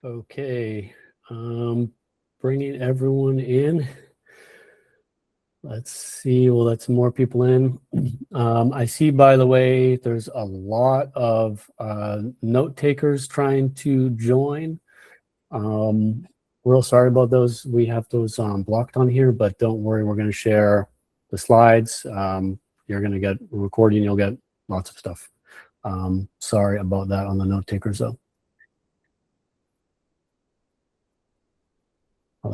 Okay, bringing everyone in. Let's see, we'll let some more people in. I see, by the way, there's a lot of note takers trying to join. Real sorry about those. We have those blocked on here, but don't worry, we're going to share the slides. You're going to get a recording, you'll get lots of stuff. Sorry about that on the note takers, though.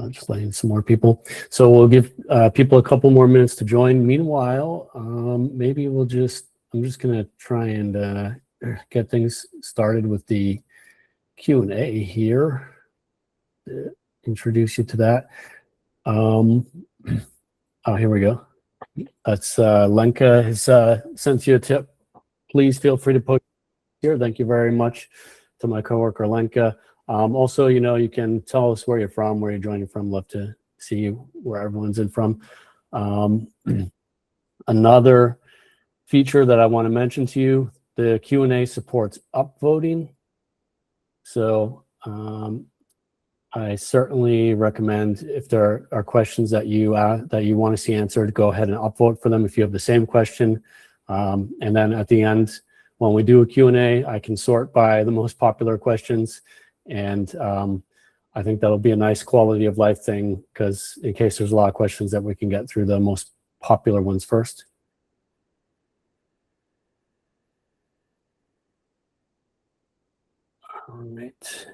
Just letting some more people. So we'll give people a couple more minutes to join. Meanwhile, maybe I'm just going to try and get things started with the Q&A here. Introduce you to that. Oh, here we go. That's Lenka has sent you a tip. Please feel free to post here. Thank you very much to my coworker Lenka. Also, you can tell us where you're from, where you're joining from. Love to see where everyone's in from. Another feature that I want to mention to you, the Q&A supports upvoting. So I certainly recommend, if there are questions that you want to see answered, go ahead and upvote for them if you have the same question. And then at the end, when we do a Q&A, I can sort by the most popular questions. And I think that'll be a nice quality of life thing, because in case there's a lot of questions, that we can get through the most popular ones first. All right.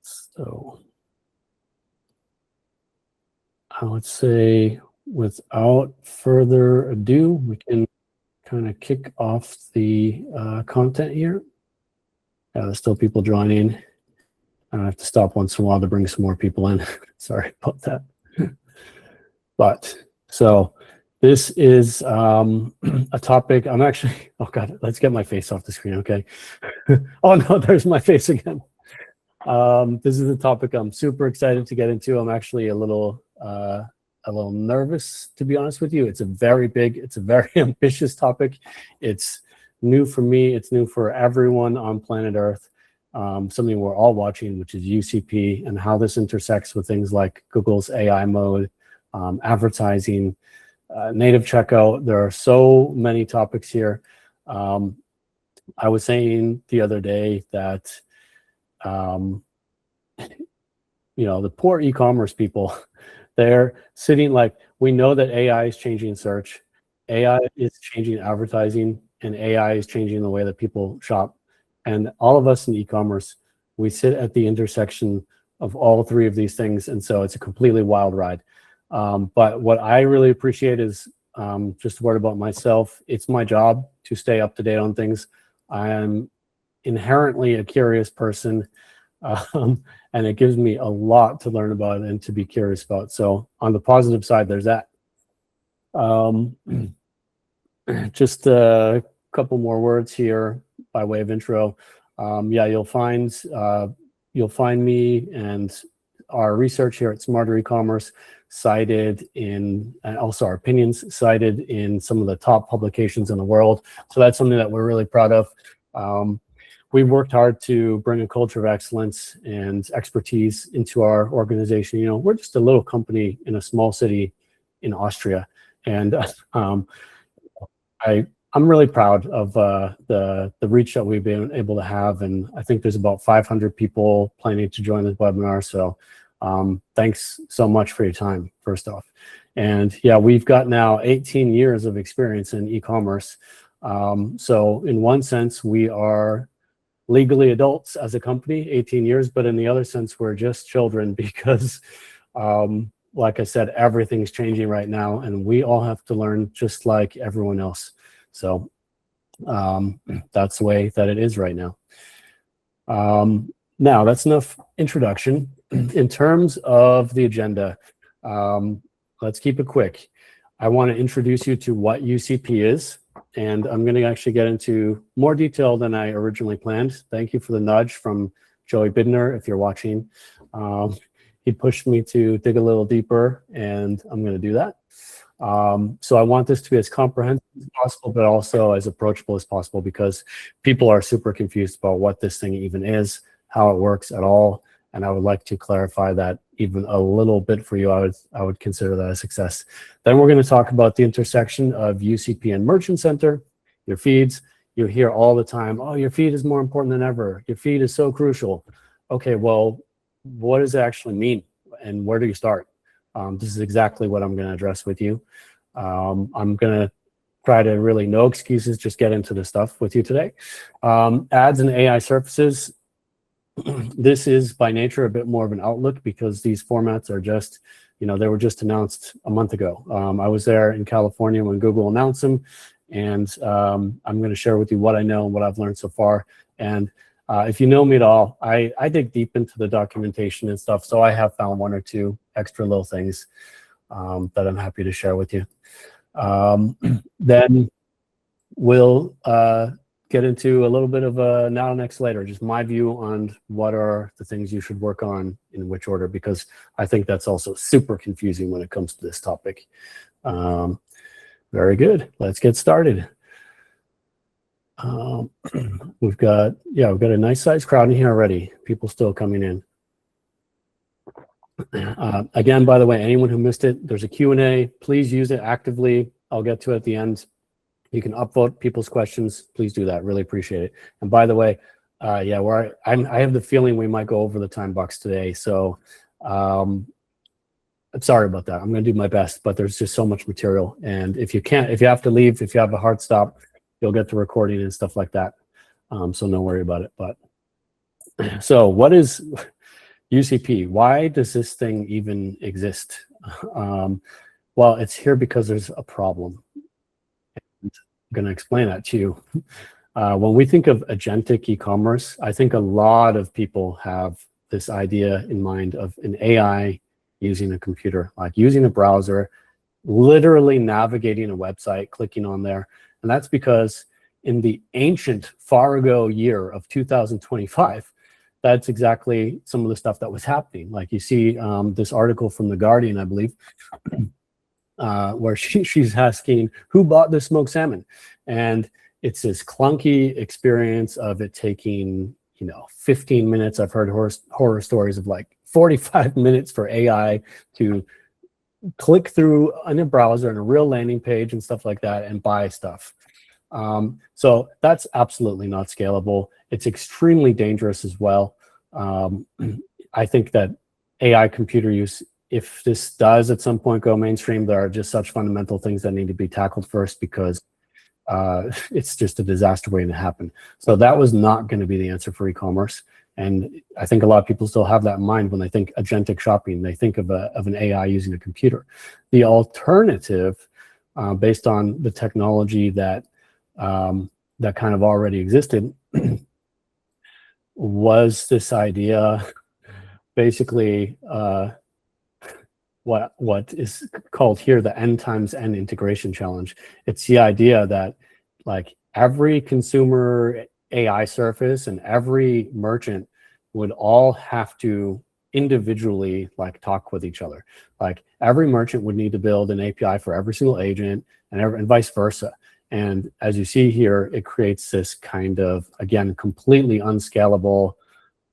So I would say, without further ado, we can kind of kick off the content here. There's still people joining. I have to stop once in a while to bring some more people in. Sorry about that. But so this is a topic I'm actually, oh God, let's get my face off the screen, okay? Oh no, there's my face again. This is a topic I'm super excited to get into. I'm actually a little nervous, to be honest with you. It's a very ambitious topic. It's new for me. It's new for everyone on planet Earth. Something we're all watching, which is UCP, and how this intersects with things like Google's AI mode, advertising, native checkout. There are so many topics here. I was saying the other day that the poor e-commerce people, they're sitting like, we know that AI is changing search, AI is changing advertising, and AI is changing the way that people shop. And all of us in e-commerce, we sit at the intersection of all three of these things. And so it's a completely wild ride. But what I really appreciate is, just a word about myself, it's my job to stay up to date on things. I am inherently a curious person. And it gives me a lot to learn about and to be curious about. So on the positive side, there's that. Just a couple more words here by way of intro. Yeah, you'll find me and our research here at Smarter E-commerce cited in, and also our opinions cited in some of the top publications in the world. So that's something that we're really proud of. We've worked hard to bring a culture of excellence and expertise into our organization. We're just a little company in a small city in Austria. And I'm really proud of the reach that we've been able to have. And I think there's about 500 people planning to join this webinar. So thanks so much for your time, first off. And yeah, we've got now 18 years of experience in e-commerce. So in one sense, we are legally adults as a company, 18 years, but in the other sense, we're just children, because like I said, everything's changing right now, and we all have to learn just like everyone else. So that's the way that it is right now. Now, that's enough introduction. In terms of the agenda, let's keep it quick. I want to introduce you to what UCP is, and I'm going to actually get into more detail than I originally planned. Thank you for the nudge from Joey Bidner, if you're watching. He pushed me to dig a little deeper, and I'm going to do that. So I want this to be as comprehensive as possible, but also as approachable as possible, because people are super confused about what this thing even is, how it works at all. And I would like to clarify that even a little bit for you. I would consider that a success. Then we're going to talk about the intersection of UCP and Merchant Center, your feeds. You hear all the time, oh, your feed is more important than ever. Your feed is so crucial. Okay, well, what does it actually mean? And where do you start? This is exactly what I'm going to address with you. I'm going to try to really, no excuses, just get into the stuff with you today. Ads and AI surfaces. This is by nature a bit more of an outlook, because these formats are just, they were just announced a month ago. I was there in California when Google announced them, and I'm going to share with you what I know and what I've learned so far. And if you know me at all, I dig deep into the documentation and stuff, so I have found one or two extra little things that I'm happy to share with you. Then we'll get into a little bit of a now, next, later, just my view on what are the things you should work on in which order, because I think that's also super confusing when it comes to this topic. Very good. Let's get started. We've got a nice sized crowd in here already. People still coming in. Again, by the way, anyone who missed it, there's a Q&A. Please use it actively. I'll get to it at the end. You can upvote people's questions. Please do that. Really appreciate it. And by the way, I have the feeling we might go over the time box today. So I'm sorry about that. I'm going to do my best, but there's just so much material. And if you have to leave, if you have a hard stop, you'll get the recording and stuff like that. So don't worry about it. But so what is UCP? Why does this thing even exist? Well, it's here because there's a problem. I'm going to explain that to you. When we think of agentic e-commerce, I think a lot of people have this idea in mind of an AI using a computer, like using a browser, literally navigating a website, clicking on there. And that's because in the ancient far ago year of 2025, that's exactly some of the stuff that was happening. Like you see this article from The Guardian, I believe, where she's asking, who bought the smoked salmon? And it's this clunky experience of it taking, 15 minutes. I've heard horror stories of like 45 minutes for AI to click through in a browser and a real landing page and stuff like that and buy stuff. So that's absolutely not scalable. It's extremely dangerous as well. I think that AI computer use, if this does at some point go mainstream, there are just such fundamental things that need to be tackled first, because it's just a disaster waiting to happen. So that was not going to be the answer for e-commerce. And I think a lot of people still have that in mind when they think agentic shopping. They think of an AI using a computer. The alternative, based on the technology that kind of already existed, was this idea, basically what is called here the N times N integration challenge. It's the idea that like every consumer AI surface and every merchant would all have to individually like talk with each other. Like every merchant would need to build an API for every single agent, and vice versa. And as you see here, it creates this kind of, again, completely unscalable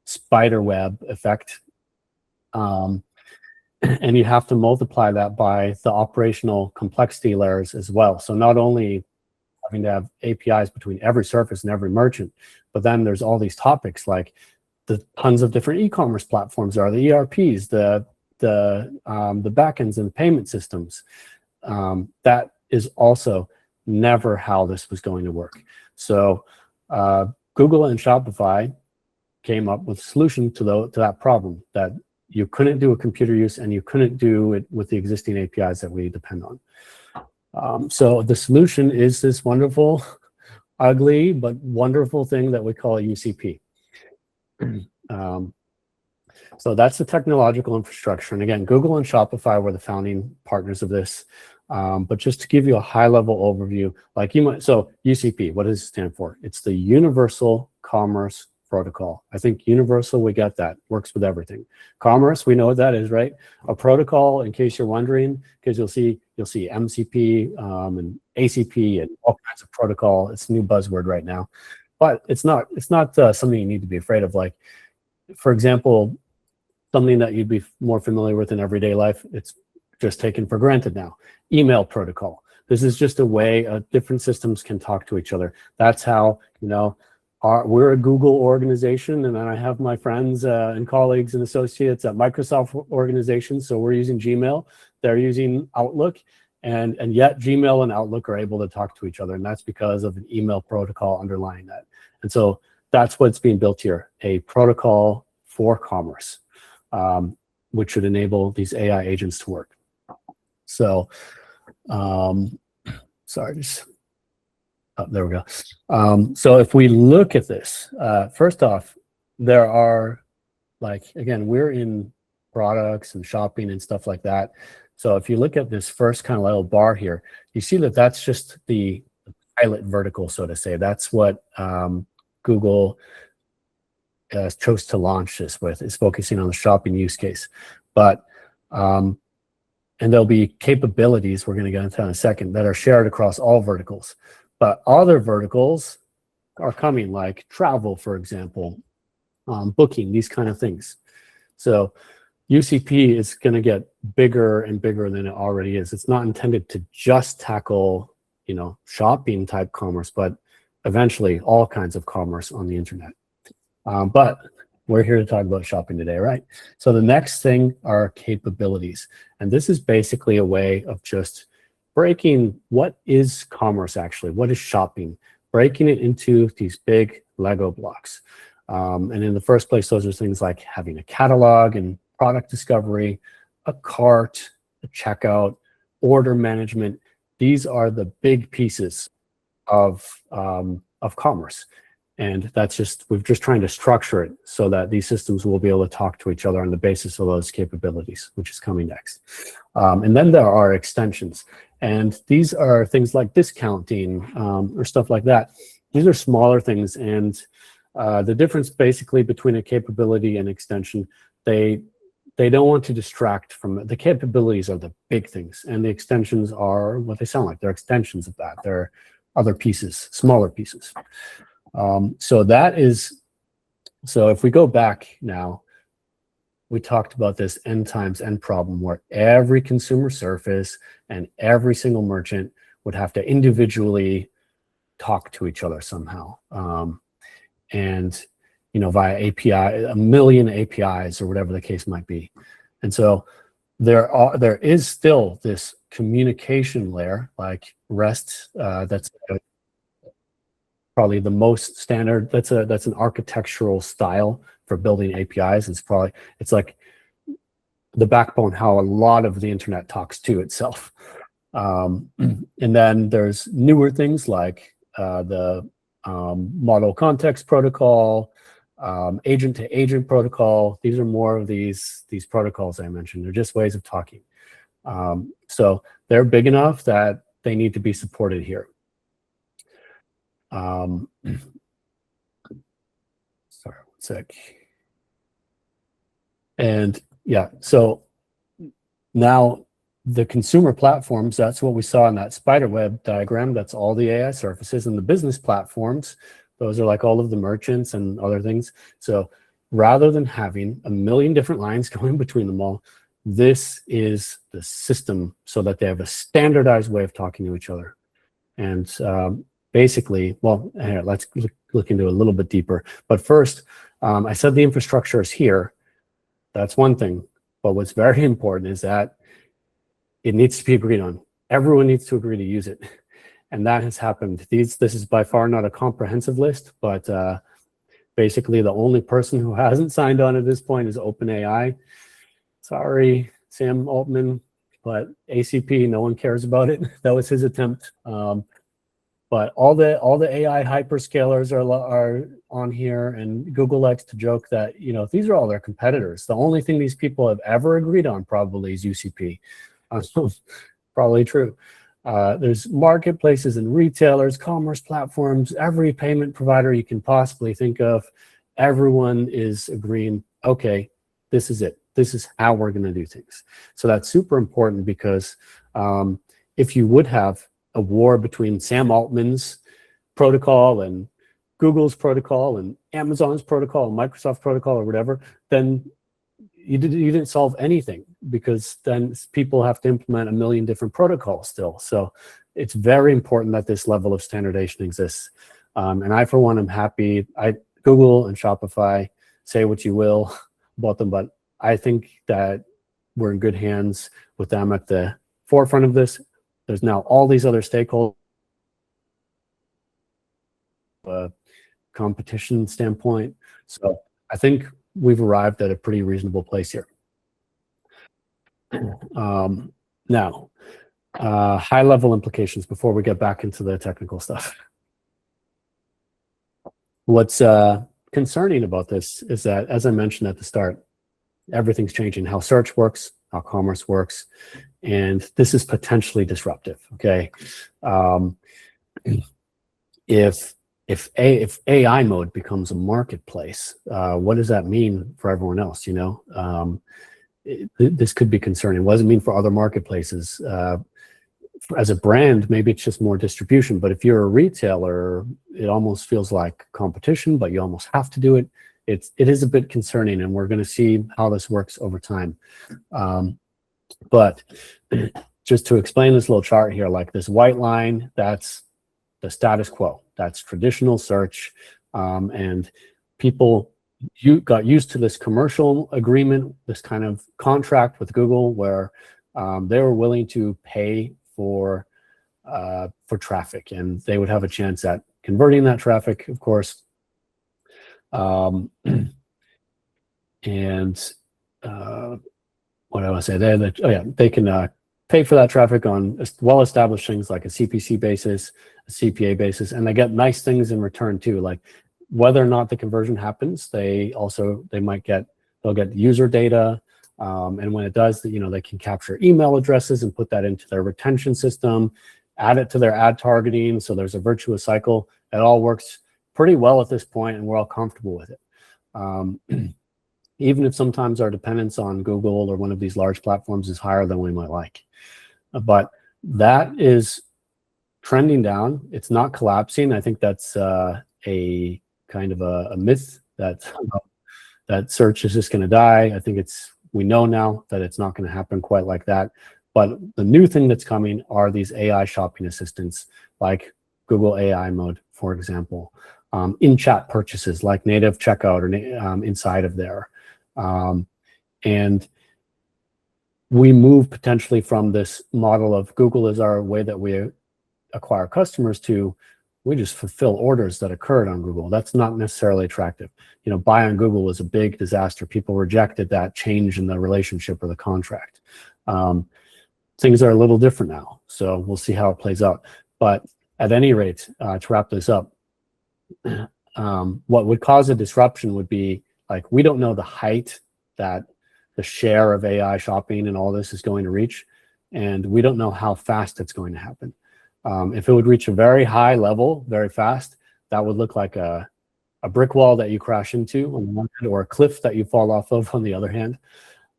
spider web effect. And you have to multiply that by the operational complexity layers as well. So not only having to have APIs between every surface and every merchant, but then there's all these topics like the tons of different e-commerce platforms are, the ERPs, the backends and payment systems. That is also never how this was going to work. So Google and Shopify came up with a solution to that problem, that you couldn't do a computer use and you couldn't do it with the existing APIs that we depend on. So the solution is this wonderful, ugly, but wonderful thing that we call UCP. So that's the technological infrastructure. And again, Google and Shopify were the founding partners of this. But just to give you a high-level overview, like you might, so UCP, what does it stand for? It's the Universal Commerce Protocol. I think universal, we got that, works with everything. Commerce, we know what that is, right? A protocol, in case you're wondering, because you'll you'll see MCP and ACP and all kinds of protocol. It's a new buzzword right now, but it's not something you need to be afraid of. Like, for example, something that you'd be more familiar with in everyday life, it's just taken for granted now. Email protocol. This is just a way different systems can talk to each other. That's how, we're a Google organization, and then I have my friends and colleagues and associates at Microsoft organizations. So we're using Gmail, they're using Outlook, and yet Gmail and Outlook are able to talk to each other, and that's because of an email protocol underlying that. And so that's what's being built here, a protocol for commerce, which should enable these AI agents to work. So, sorry, just, oh, there we go. So if we look at this, first off, there are, like, again, we're in products and shopping and stuff like that. So if you look at this first kind of little bar here, you see that that's just the pilot vertical, so to say. That's what Google chose to launch this with, is focusing on the shopping use case. But and there'll be capabilities we're going to get into in a second that are shared across all verticals. But other verticals are coming, like travel, for example, booking, these kind of things. So UCP is going to get bigger and bigger than it already is. It's not intended to just tackle, shopping type commerce, but eventually all kinds of commerce on the internet. But we're here to talk about shopping today, right? So the next thing are capabilities. And this is basically a way of just breaking what is commerce actually, what is shopping, breaking it into these big Lego blocks. And in the first place, those are things like having a catalog and product discovery, a cart, a checkout, order management. These are the big pieces of commerce. And that's just, we're just trying to structure it so that these systems will be able to talk to each other on the basis of those capabilities, which is coming next. And then there are extensions. And these are things like discounting or stuff like that. These are smaller things. And the difference basically between a capability and extension, they don't want to distract from it. The capabilities are the big things, and the extensions are what they sound like. They're extensions of that. They're other pieces, smaller pieces. So if we go back now, we talked about this N times N problem, where every consumer surface and every single merchant would have to individually talk to each other somehow. And via API, a million APIs or whatever the case might be. And so there is still this communication layer, like REST, that's probably the most standard. That's an architectural style for building APIs. It's like the backbone how a lot of the internet talks to itself. And then there's newer things like the model context protocol, agent to agent protocol. These are more of these protocols I mentioned. They're just ways of talking. So they're big enough that they need to be supported here. Sorry, one sec. And yeah, so now the consumer platforms, that's what we saw in that spider web diagram. That's all the AI surfaces, and the business platforms, those are like all of the merchants and other things. So rather than having a million different lines going between them all, this is the system so that they have a standardized way of talking to each other. And basically, well, here, let's look into it a little bit deeper. But first, I said the infrastructure is here. That's one thing. But what's very important is that it needs to be agreed on. Everyone needs to agree to use it. And that has happened. This is by far not a comprehensive list, but basically the only person who hasn't signed on at this point is OpenAI. Sorry, Sam Altman, but ACP, no one cares about it. That was his attempt. But all the AI hyperscalers are on here, and Google likes to joke that these are all their competitors. The only thing these people have ever agreed on probably is UCP. Probably true. There's marketplaces and retailers, commerce platforms, every payment provider you can possibly think of. Everyone is agreeing, okay, this is it. This is how we're going to do things. So that's super important because if you would have a war between Sam Altman's protocol and Google's protocol and Amazon's protocol and Microsoft's protocol or whatever, then you didn't solve anything, because then people have to implement a million different protocols still. So it's very important that this level of standardization exists. And I, for one, am happy. Google and Shopify, say what you will about them, but I think that we're in good hands with them at the forefront of this. There's now all these other stakeholders, competition standpoint. So I think we've arrived at a pretty reasonable place here. Now, high-level implications before we get back into the technical stuff. What's concerning about this is that, as I mentioned at the start, everything's changing. How search works, how commerce works, and this is potentially disruptive. Okay, if AI mode becomes a marketplace, what does that mean for everyone else? You know, this could be concerning. What does it mean for other marketplaces? As a brand, maybe it's just more distribution, but if you're a retailer, it almost feels like competition, but you almost have to do it. It is a bit concerning, and we're going to see how this works over time. But just to explain this little chart here, like this white line, that's the status quo. That's traditional search, and people got used to this commercial agreement, this kind of contract with Google, where they were willing to pay for traffic, and they would have a chance at converting that traffic, of course. And what I want to say there, that they can pay for that traffic on well-established things like a CPC basis, a CPA basis, and they get nice things in return too. Like whether or not the conversion happens, they'll get user data. And when it does, they can capture email addresses and put that into their retention system, add it to their ad targeting. So there's a virtuous cycle. It all works pretty well at this point, and we're all comfortable with it. Even if sometimes our dependence on Google or one of these large platforms is higher than we might like. But that is trending down. It's not collapsing. I think that's a kind of a myth that search is just going to die. I think we know now that it's not going to happen quite like that. But the new thing that's coming are these AI shopping assistants, like Google AI mode, for example, in-chat purchases like native checkout or inside of there. And we move potentially from this model of Google is our way that we acquire customers to we just fulfill orders that occurred on Google. That's not necessarily attractive. Buy on Google was a big disaster. People rejected that change in the relationship or the contract. Things are a little different now, so we'll see how it plays out. But at any rate, to wrap this up, what would cause a disruption would be, like, we don't know the height that the share of AI shopping and all this is going to reach, and we don't know how fast it's going to happen. If it would reach a very high level very fast, that would look like a brick wall that you crash into on the one hand, or a cliff that you fall off of on the other hand.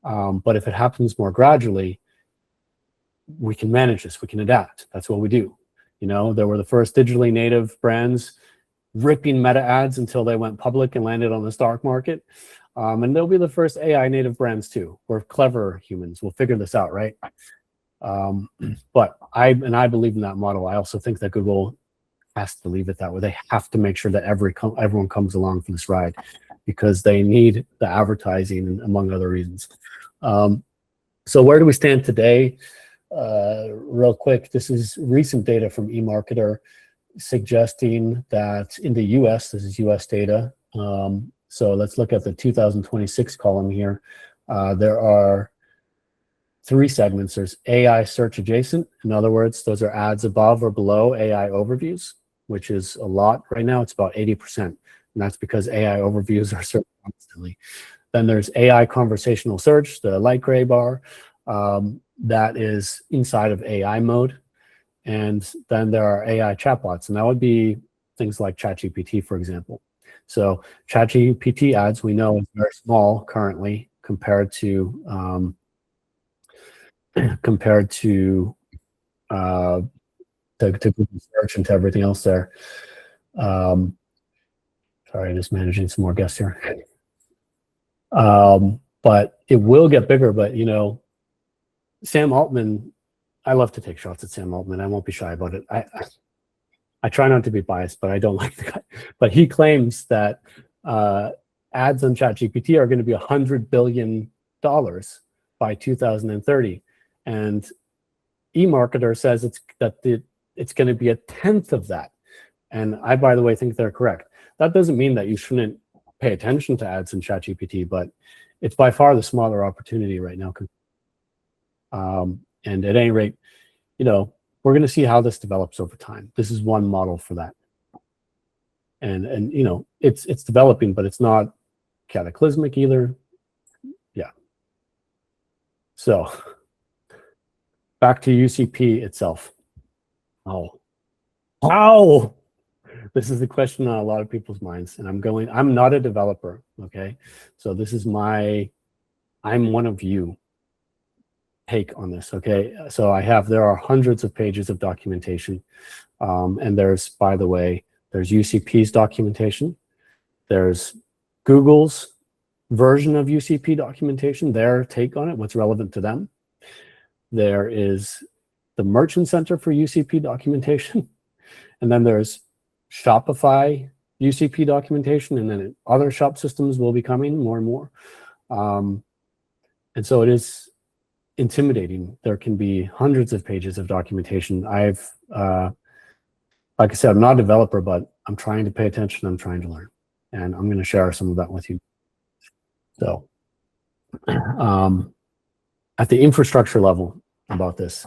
But if it happens more gradually, we can manage this, we can adapt. That's what we do. There were the first digitally native brands ripping meta ads until they went public and landed on the stock market. And they'll be the first AI native brands too. We're clever humans. We'll figure this out, right? But I believe in that model. I also think that Google has to leave it that way. They have to make sure that everyone comes along for this ride, because they need the advertising, among other reasons. So where do we stand today? Real quick, this is recent data from eMarketer suggesting that in the US, this is US data. So let's look at the 2026 column here. There are 3 segments. There's AI search adjacent. In other words, those are ads above or below AI overviews, which is a lot right now. It's about 80%. And that's because AI overviews are searched constantly. Then there's AI conversational search, the light gray bar, that is inside of AI mode. And then there are AI chatbots, and that would be things like ChatGPT, for example. So ChatGPT ads, we know, is very small currently compared to to Google search and to everything else there. Sorry, just managing some more guests here. But it will get bigger. But Sam Altman, I love to take shots at Sam Altman. I won't be shy about it. I try not to be biased, but I don't like the guy. But he claims that ads on ChatGPT are going to be $100 billion by 2030, and eMarketer says it's going to be a tenth of that. And I, by the way, think they're correct. That doesn't mean that you shouldn't pay attention to ads in ChatGPT, but it's by far the smaller opportunity right now. And at any rate, we're going to see how this develops over time. This is one model for that. And it's developing, but it's not cataclysmic either. Yeah. So back to UCP itself. How? This is the question on a lot of people's minds, and I'm not a developer, okay? So this is I'm one of you take on this, okay? So there are hundreds of pages of documentation, and by the way, there's UCP's documentation, there's Google's version of UCP documentation, their take on it, what's relevant to them. There is the Merchant Center for UCP documentation, and then there's Shopify UCP documentation, and then other shop systems will be coming more and more. And so it is intimidating. There can be hundreds of pages of documentation. Like I said, I'm not a developer, but I'm trying to pay attention. I'm trying to learn, and I'm going to share some of that with you. So at the infrastructure level about this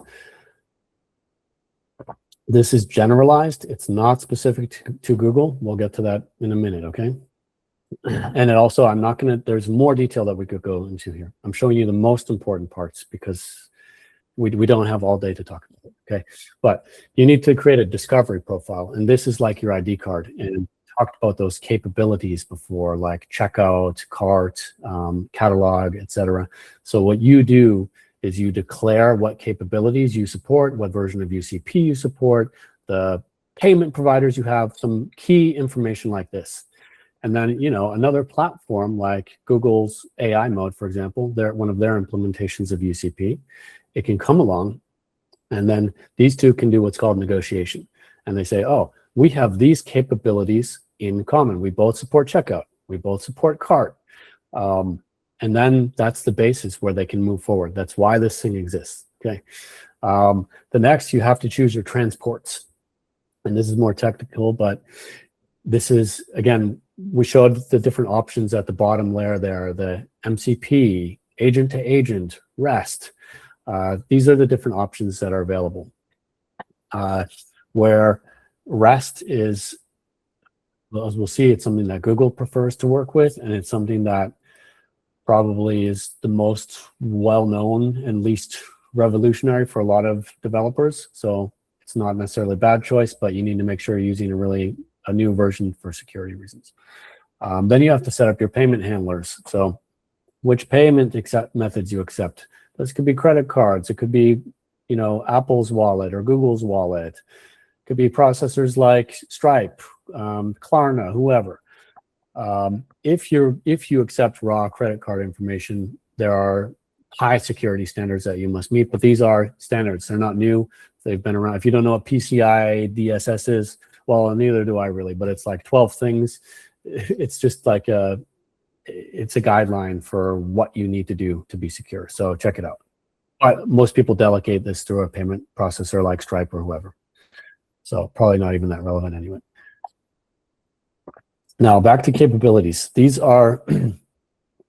is generalized. It's not specific to Google. We'll get to that in a minute, okay? And it also, there's more detail that we could go into here. I'm showing you the most important parts because we don't have all day to talk about it, okay? But you need to create a discovery profile, and this is like your ID card. And talked about those capabilities before, like checkout, cart, catalog, etc. So what you do is you declare what capabilities you support, what version of UCP you support, the payment providers you have, some key information like this. And then, another platform like Google's AI mode, for example, one of their implementations of UCP, it can come along, and then these two can do what's called negotiation. And they say, oh, we have these capabilities in common. We both support checkout. We both support cart. And then that's the basis where they can move forward. That's why this thing exists, okay? The next, you have to choose your transports. And this is more technical, but this is, again, we showed the different options at the bottom layer there, the MCP, agent to agent, REST. These are the different options that are available. Where REST is, as we'll see, it's something that Google prefers to work with, and it's something that probably is the most well-known and least revolutionary for a lot of developers. So it's not necessarily a bad choice, but you need to make sure you're using a new version for security reasons. Then you have to set up your payment handlers. So which payment methods you accept. This could be credit cards. It could be, Apple's wallet or Google's wallet. It could be processors like Stripe, Klarna, whoever. If you accept raw credit card information, there are high security standards that you must meet, but these are standards. They're not new. They've been around. If you don't know what PCI DSS is, well, neither do I really, but it's like 12 things. It's just like it's a guideline for what you need to do to be secure. So check it out. But most people delegate this through a payment processor like Stripe or whoever. So probably not even that relevant anyway. Now back to capabilities. These are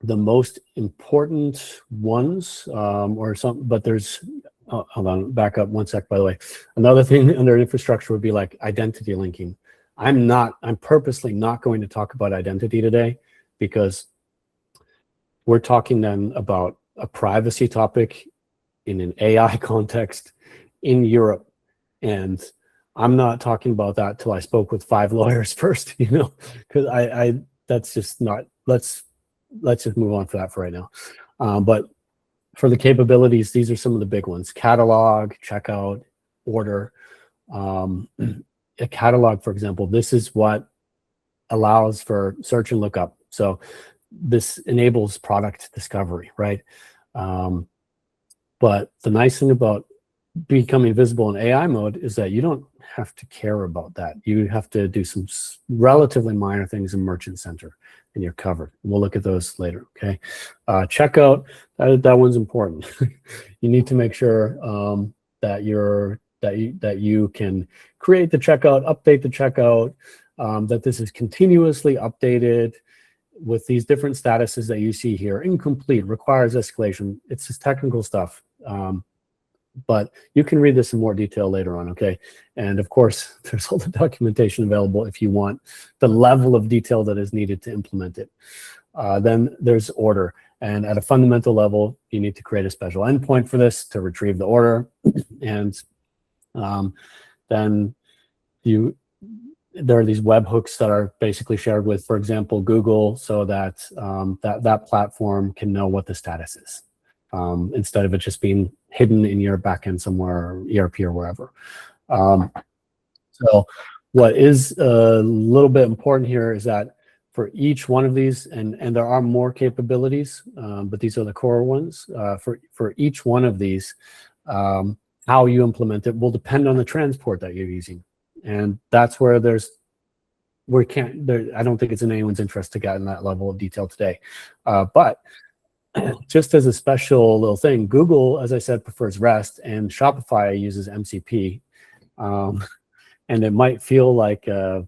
the most important ones, but there's, hold on, back up one sec, by the way. Another thing under infrastructure would be like identity linking. I'm purposely not going to talk about identity today because we're talking then about a privacy topic in an AI context in Europe. And I'm not talking about that till I spoke with 5 lawyers first, because that's just not, let's just move on for that for right now. But for the capabilities, these are some of the big ones: catalog, checkout, order, a catalog, for example. This is what allows for search and lookup. So this enables product discovery, right? But the nice thing about becoming visible in AI mode is that you don't have to care about that. You have to do some relatively minor things in Merchant Center, and you're covered. We'll look at those later, okay? Checkout, that one's important. You need to make sure that you can create the checkout, update the checkout, that this is continuously updated with these different statuses that you see here. Incomplete, requires escalation. It's just technical stuff. But you can read this in more detail later on, okay? And of course, there's all the documentation available if you want the level of detail that is needed to implement it. Then there's order. And at a fundamental level, you need to create a special endpoint for this to retrieve the order. And then there are these webhooks that are basically shared with, for example, Google, so that that platform can know what the status is, instead of it just being hidden in your backend somewhere, ERP or wherever. So what is a little bit important here is that for each one of these, and there are more capabilities, but these are the core ones. For each one of these, how you implement it will depend on the transport that you're using. And that's where I don't think it's in anyone's interest to get in that level of detail today. But just as a special little thing, Google, as I said, prefers REST, and Shopify uses MCP. And it might feel like a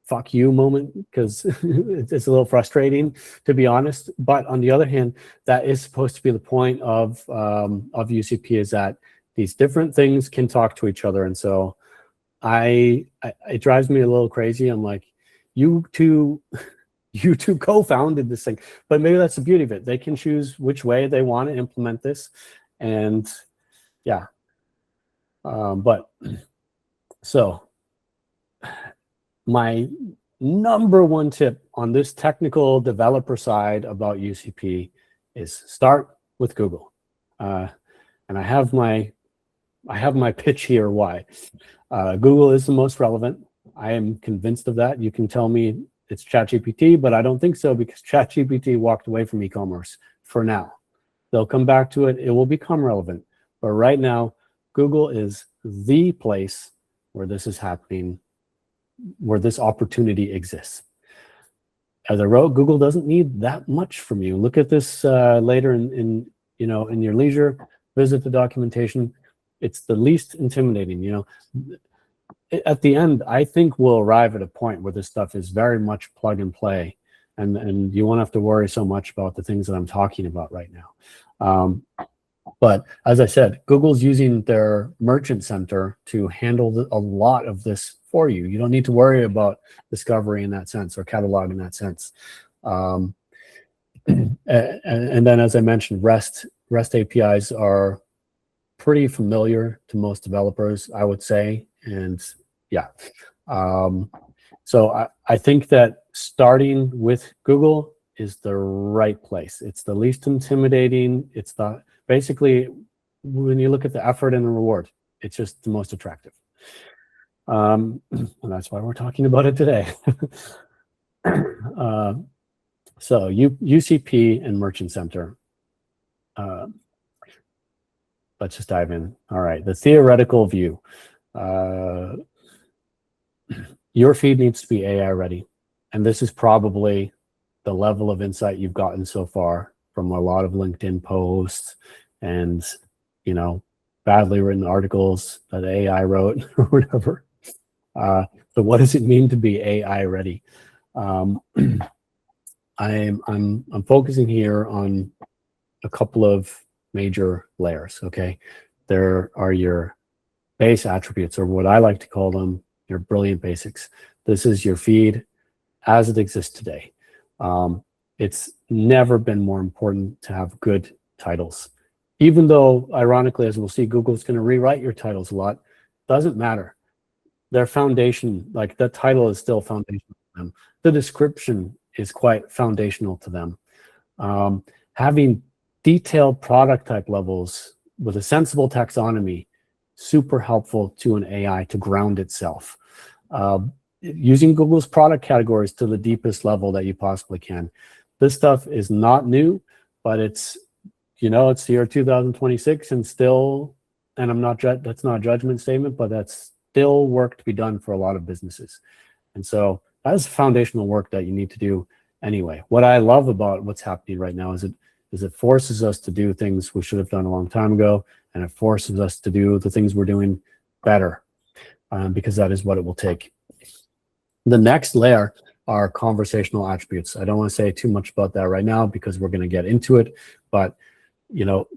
fuck you moment, because it's a little frustrating, to be honest. But on the other hand, that is supposed to be the point of UCP, is that these different things can talk to each other. And so it drives me a little crazy. I'm like, you two co-founded this thing, but maybe that's the beauty of it. They can choose which way they want to implement this. And yeah, so my number one tip on this technical developer side about UCP is start with Google. And I have my pitch here why. Google is the most relevant. I am convinced of that. You can tell me it's ChatGPT, but I don't think so, because ChatGPT walked away from e-commerce for now. They'll come back to it. It will become relevant. But right now, Google is the place where this is happening, where this opportunity exists. As I wrote, Google doesn't need that much from you. Look at this later in your leisure. Visit the documentation. It's the least intimidating. At the end, I think we'll arrive at a point where this stuff is very much plug and play, and you won't have to worry so much about the things that I'm talking about right now. But as I said, Google's using their Merchant Center to handle a lot of this for you. You don't need to worry about discovery in that sense, or catalog in that sense. And then, as I mentioned, REST APIs are pretty familiar to most developers, I would say. And yeah, so I think that starting with Google is the right place. It's the least intimidating. It's basically, when you look at the effort and the reward, it's just the most attractive. And that's why we're talking about it today. So UCP and Merchant Center. Let's just dive in. All right, the theoretical view. Your feed needs to be AI ready. And this is probably the level of insight you've gotten so far from a lot of LinkedIn posts and, badly written articles that AI wrote or whatever. So what does it mean to be AI ready? I'm focusing here on a couple of major layers, okay? There are your base attributes, or what I like to call them, your brilliant basics. This is your feed as it exists today. It's never been more important to have good titles. Even though, ironically, as we'll see, Google's going to rewrite your titles a lot. Doesn't matter. Their foundation, like the title is still foundational to them. The description is quite foundational to them. Having detailed product type levels with a sensible taxonomy, super helpful to an AI to ground itself. Using Google's product categories to the deepest level that you possibly can. This stuff is not new, but it's, it's the year 2026 and still, and that's not a judgment statement, but that's still work to be done for a lot of businesses. And so that is foundational work that you need to do anyway. What I love about what's happening right now is it forces us to do things we should have done a long time ago, and it forces us to do the things we're doing better, because that is what it will take. The next layer are conversational attributes. I don't want to say too much about that right now because we're going to get into it, but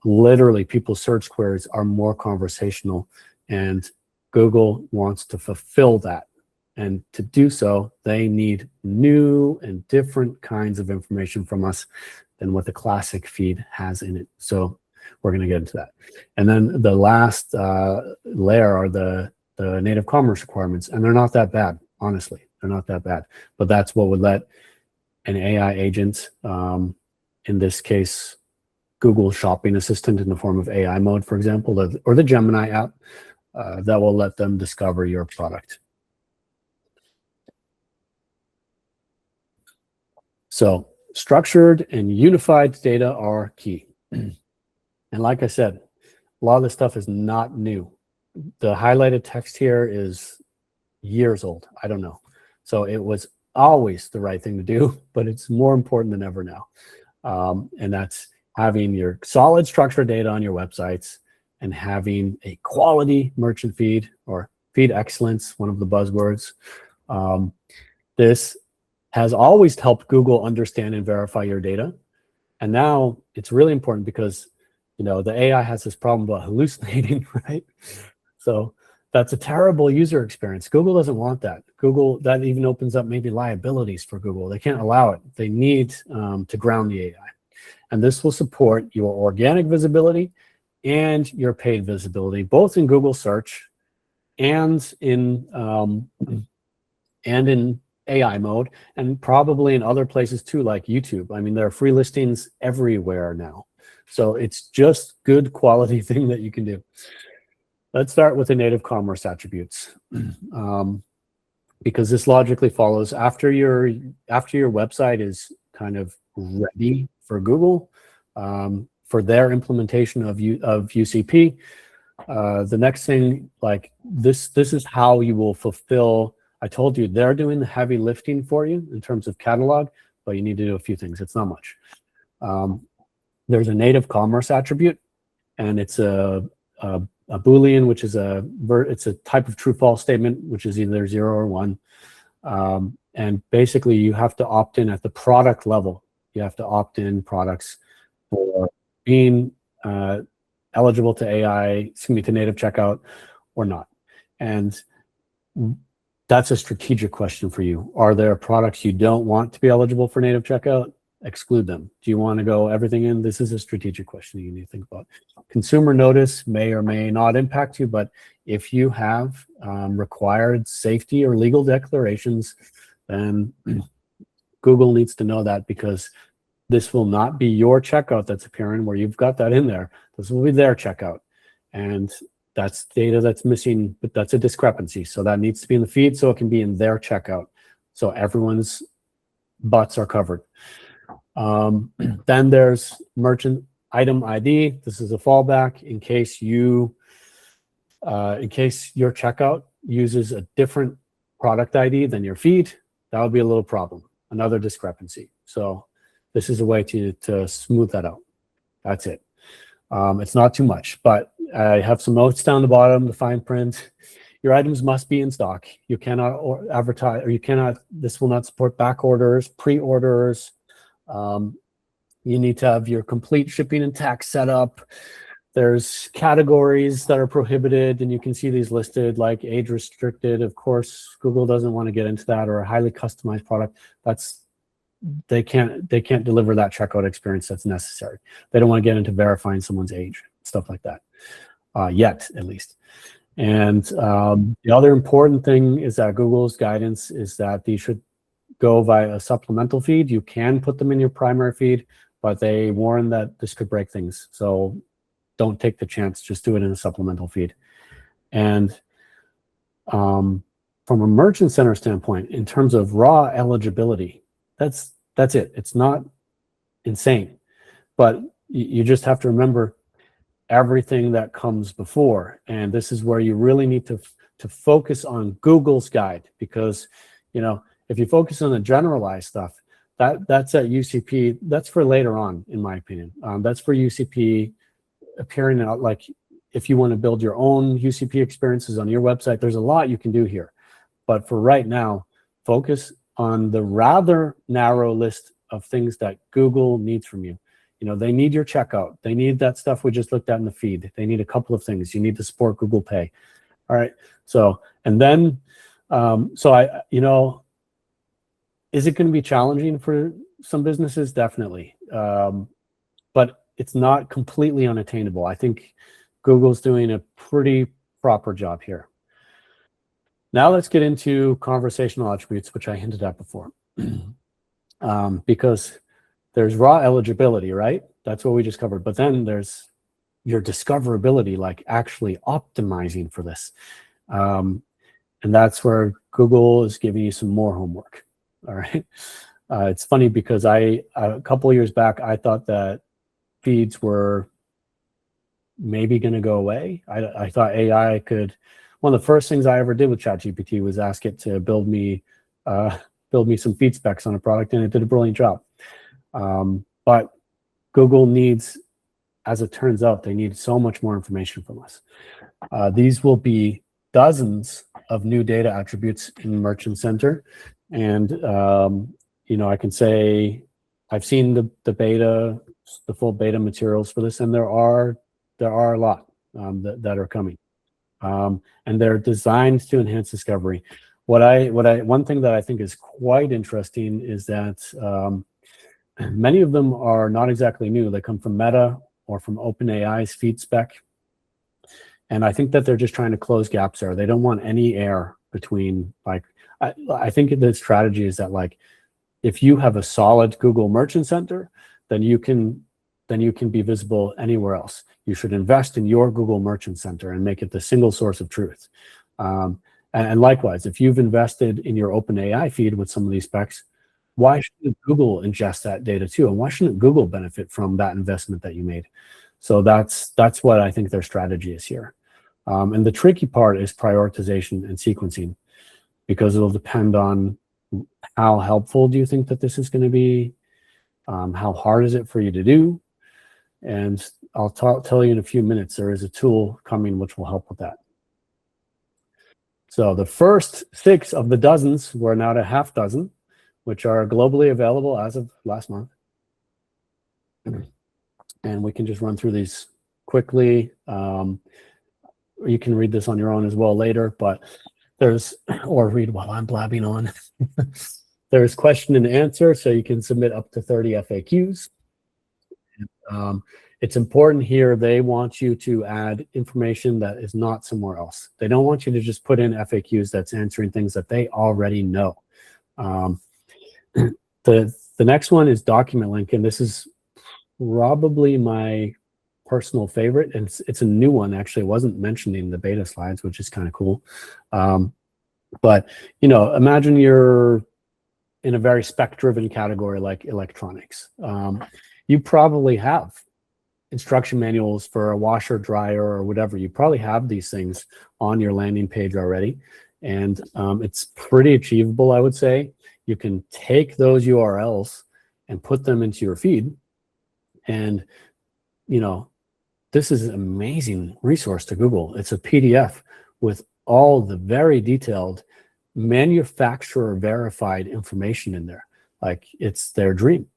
literally people's search queries are more conversational, and Google wants to fulfill that. And to do so, they need new and different kinds of information from us than what the classic feed has in it. So we're going to get into that. And then the last layer are the native commerce requirements, and they're not that bad, honestly. They're not that bad, but that's what would let an AI agent, in this case, Google Shopping Assistant in the form of AI mode, for example, or the Gemini app, that will let them discover your product. So structured and unified data are key. And like I said, a lot of this stuff is not new. The highlighted text here is years old. I don't know. So it was always the right thing to do, but it's more important than ever now. And that's having your solid structured data on your websites and having a quality merchant feed, or feed excellence, one of the buzzwords. This has always helped Google understand and verify your data. And now it's really important because, the AI has this problem about hallucinating, right? So that's a terrible user experience. Google doesn't want that. That even opens up maybe liabilities for Google. They can't allow it. They need to ground the AI. And this will support your organic visibility and your paid visibility, both in Google search and in AI mode, and probably in other places too, like YouTube. I mean, there are free listings everywhere now. So it's just good quality thing that you can do. Let's start with the native commerce attributes, because this logically follows after your website is kind of ready for Google, for their implementation of UCP. The next thing, like this is how you will fulfill. I told you they're doing the heavy lifting for you in terms of catalog, but you need to do a few things. It's not much. There's a native commerce attribute, and it's a Boolean, which is it's a type of true/false statement, which is either 0 or 1. And basically, you have to opt in at the product level. You have to opt in products for being eligible to to native checkout or not. And that's a strategic question for you. Are there products you don't want to be eligible for native checkout? Exclude them. Do you want to go everything in? This is a strategic question you need to think about. Consumer notice may or may not impact you, but if you have required safety or legal declarations, then Google needs to know that, because this will not be your checkout that's appearing where you've got that in there. This will be their checkout. And that's data that's missing, but that's a discrepancy. So that needs to be in the feed so it can be in their checkout. So everyone's butts are covered. Then there's merchant item ID. This is a fallback in case your checkout uses a different product ID than your feed. That would be a little problem, another discrepancy. So this is a way to smooth that out. That's it. It's not too much, but I have some notes down the bottom, the fine print. Your items must be in stock. You cannot advertise, or this will not support back orders, pre-orders. You need to have your complete shipping and tax set up. There's categories that are prohibited, and you can see these listed, like age restricted. Of course, Google doesn't want to get into that, or a highly customized product. They can't deliver that checkout experience that's necessary. They don't want to get into verifying someone's age, stuff like that, yet at least. And the other important thing is that Google's guidance is that these should go via a supplemental feed. You can put them in your primary feed, but they warn that this could break things. So don't take the chance, just do it in a supplemental feed. And from a merchant center standpoint, in terms of raw eligibility, that's it. It's not insane, but you just have to remember everything that comes before. And this is where you really need to focus on Google's guide, because, you know, if you focus on the generalized stuff, that's at UCP. That's for later on, in my opinion. That's for UCP appearing out, like if you want to build your own UCP experiences on your website, there's a lot you can do here. But for right now, focus on the rather narrow list of things that Google needs from you. You know, they need your checkout. They need that stuff we just looked at in the feed. They need a couple of things. You need to support Google Pay. All right. So, and then, you know, is it going to be challenging for some businesses? Definitely. But it's not completely unattainable. I think Google's doing a pretty proper job here. Now let's get into conversational attributes, which I hinted at before. Because there's raw eligibility, right? That's what we just covered. But then there's your discoverability, like actually optimizing for this. And that's where Google is giving you some more homework. All right. It's funny because a couple of years back, I thought that feeds were maybe going to go away. I thought AI could, one of the first things I ever did with ChatGPT was ask it to build me some feed specs on a product, and it did a brilliant job. But Google needs, as it turns out, they need so much more information from us. These will be dozens of new data attributes in Merchant Center. And, you know, I can say I've seen the full beta materials for this, and there are a lot that are coming. And they're designed to enhance discovery. One thing that I think is quite interesting is that many of them are not exactly new. They come from Meta or from OpenAI's feed spec. And I think that they're just trying to close gaps there. They don't want any air between, like, I think the strategy is that, like, if you have a solid Google Merchant Center, then you can be visible anywhere else. You should invest in your Google Merchant Center and make it the single source of truth. And likewise, if you've invested in your OpenAI feed with some of these specs, why shouldn't Google ingest that data too? And why shouldn't Google benefit from that investment that you made? So that's what I think their strategy is here. And the tricky part is prioritization and sequencing, because it'll depend on how helpful do you think that this is going to be, how hard is it for you to do, and I'll tell you in a few minutes, there is a tool coming which will help with that. So the first 6 of the dozens, we're now at a half dozen, which are globally available as of last month. And we can just run through these quickly. You can read this on your own as well later, but or read while I'm blabbing on. There's question and answer, so you can submit up to 30 FAQs. It's important here, they want you to add information that is not somewhere else. They don't want you to just put in FAQs that's answering things that they already know. The next one is document link, and this is probably my personal favorite, and it's a new one. Actually, it wasn't mentioned in the beta slides, which is kind of cool. But, you know, imagine you're in a very spec-driven category like electronics. You probably have instruction manuals for a washer, dryer, or whatever. You probably have these things on your landing page already, and it's pretty achievable, I would say. You can take those URLs and put them into your feed, and, you know, this is an amazing resource to Google. It's a PDF with all the very detailed manufacturer verified information in there. Like, it's their dream.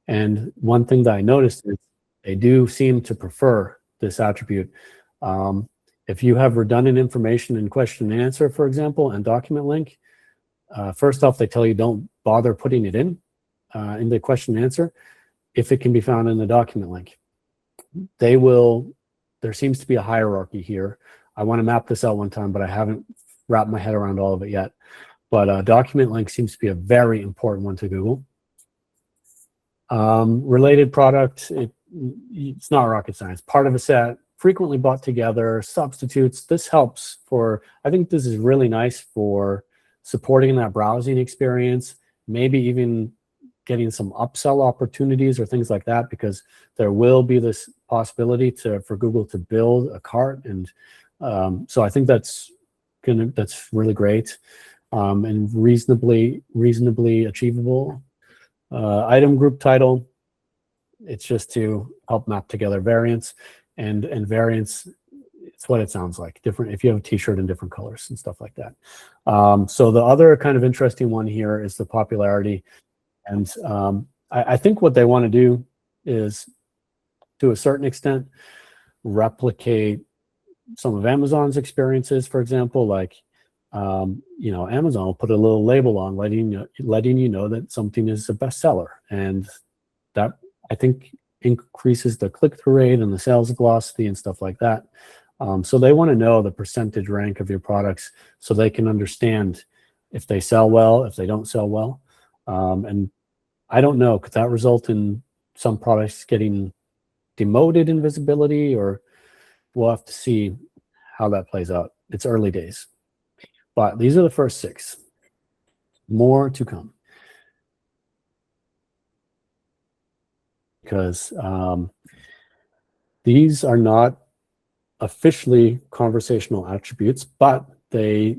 And one thing that I noticed is they do seem to prefer this attribute. If you have redundant information in question and answer, for example, and document link, first off, they tell you don't bother putting it in the question and answer if it can be found in the document link. There seems to be a hierarchy here. I want to map this out one time, but I haven't wrapped my head around all of it yet. But document link seems to be a very important one to Google. Related product, it's not rocket science. Part of a set frequently bought together, substitutes. This helps for, I think this is really nice for supporting that browsing experience, maybe even getting some upsell opportunities or things like that, because there will be this possibility for Google to build a cart. And so I think that's really great and reasonably achievable. Item group title, it's just to help map together variants, and variants, it's what it sounds like, different if you have a t-shirt in different colors and stuff like that. So the other kind of interesting one here is the popularity. And I think what they want to do is, to a certain extent, replicate some of Amazon's experiences. For example, like Amazon will put a little label on letting you know that something is a bestseller, and that, I think, increases the click-through rate and the sales velocity and stuff like that. So they want to know the percentage rank of your products so they can understand if they sell well, if they don't sell well. And I don't know, could that result in some products getting demoted in visibility, or we'll have to see how that plays out. It's early days. But these are the first 6. More to come. Because these are not officially conversational attributes, but they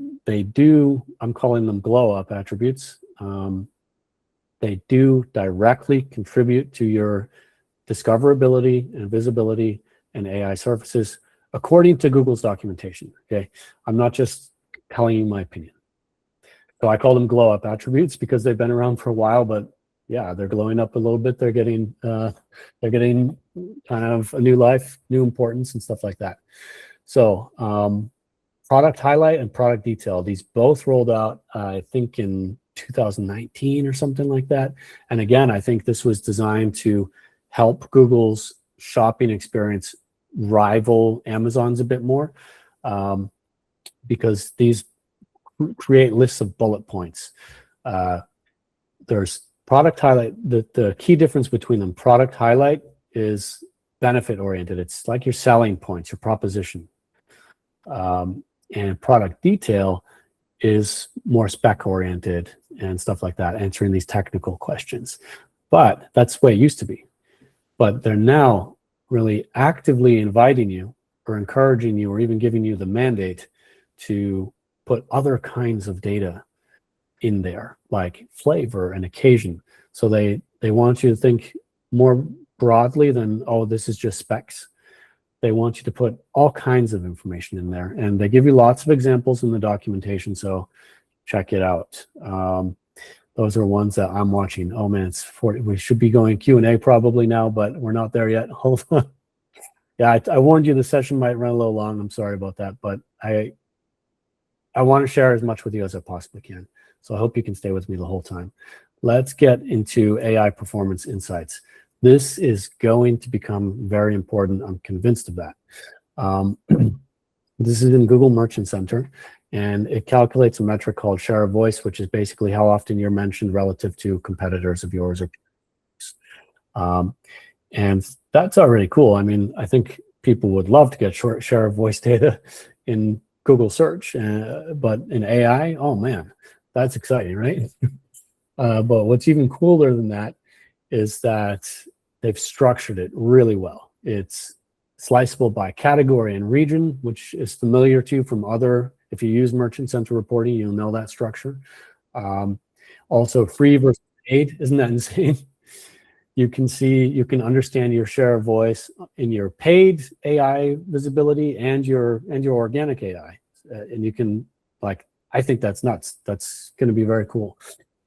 do, I'm calling them glow-up attributes. They do directly contribute to your discoverability and visibility and AI services, according to Google's documentation. Okay, I'm not just telling you my opinion. So I call them glow-up attributes because they've been around for a while, but yeah, they're glowing up a little bit. They're getting kind of a new life, new importance, and stuff like that. So product highlight and product detail, these both rolled out, I think, in 2019 or something like that. And again, I think this was designed to help Google's shopping experience rival Amazon's a bit more, because these create lists of bullet points. There's product highlight. The key difference between them, product highlight is benefit oriented. It's like your selling points, your proposition. And product detail is more spec oriented and stuff like that, answering these technical questions. But that's the way it used to be. But they're now really actively inviting you or encouraging you or even giving you the mandate to put other kinds of data in there, like flavor and occasion. So they want you to think more broadly than, oh, this is just specs. They want you to put all kinds of information in there, and they give you lots of examples in the documentation, so check it out. Those are ones that I'm watching. Oh man, it's 40. We should be going Q&A probably now, but we're not there yet. Hold on. Yeah, I warned you the session might run a little long. I'm sorry about that, but I want to share as much with you as I possibly can. So I hope you can stay with me the whole time. Let's get into AI performance insights. This is going to become very important. I'm convinced of that. This is in Google Merchant Center, and it calculates a metric called share of voice, which is basically how often you're mentioned relative to competitors of yours. And that's already cool. I mean, I think people would love to get short share of voice data in Google search, but in AI, oh man, that's exciting, right? But what's even cooler than that is that they've structured it really well. It's sliceable by category and region, which is familiar to you from other, if you use Merchant Center reporting, you'll know that structure. Also free versus paid, isn't that insane? You can understand your share of voice in your paid AI visibility and your organic AI. And you can, like, I think that's nuts. That's going to be very cool.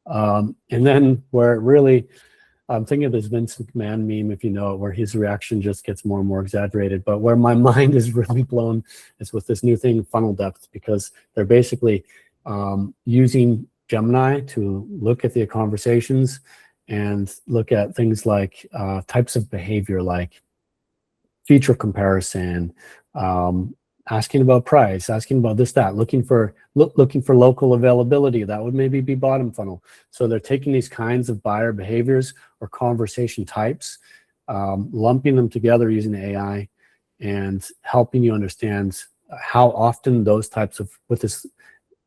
And then where it really, I'm thinking of this Vince McMahon meme, if you know it, where his reaction just gets more and more exaggerated. But where my mind is really blown is with this new thing, funnel depth, because they're basically using Gemini to look at the conversations and look at things like types of behavior, like feature comparison, asking about price, asking about this, that, looking for local availability. That would maybe be bottom funnel. So they're taking these kinds of buyer behaviors or conversation types, lumping them together using AI, and helping you understand how often those types of, with this,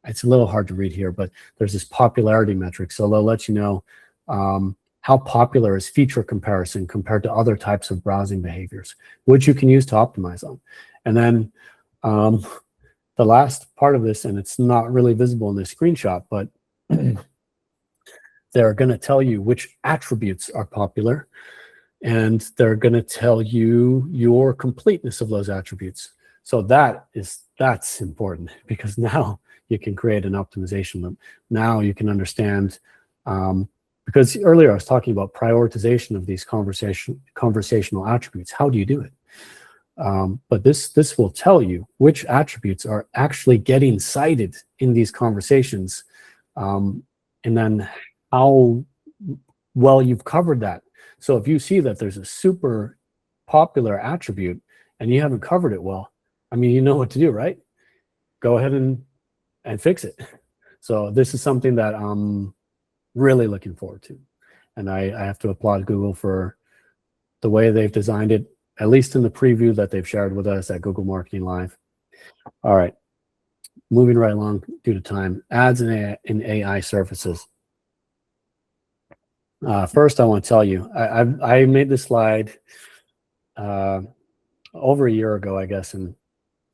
it's a little hard to read here, but there's this popularity metric. So they'll let you know how popular is feature comparison compared to other types of browsing behaviors, which you can use to optimize on. And then the last part of this, and it's not really visible in this screenshot, but they're going to tell you which attributes are popular, and they're going to tell you your completeness of those attributes. So that's important, because now you can create an optimization loop. Now you can understand, because earlier I was talking about prioritization of these conversational attributes. How do you do it? But this will tell you which attributes are actually getting cited in these conversations, and then how well you've covered that. So if you see that there's a super popular attribute and you haven't covered it well, I mean, you know what to do, right? Go ahead and fix it. So this is something that I'm really looking forward to. And I have to applaud Google for the way they've designed it, at least in the preview that they've shared with us at Google Marketing Live. All right, moving right along due to time. Ads in AI surfaces. First, I want to tell you, I made this slide over a year ago, I guess,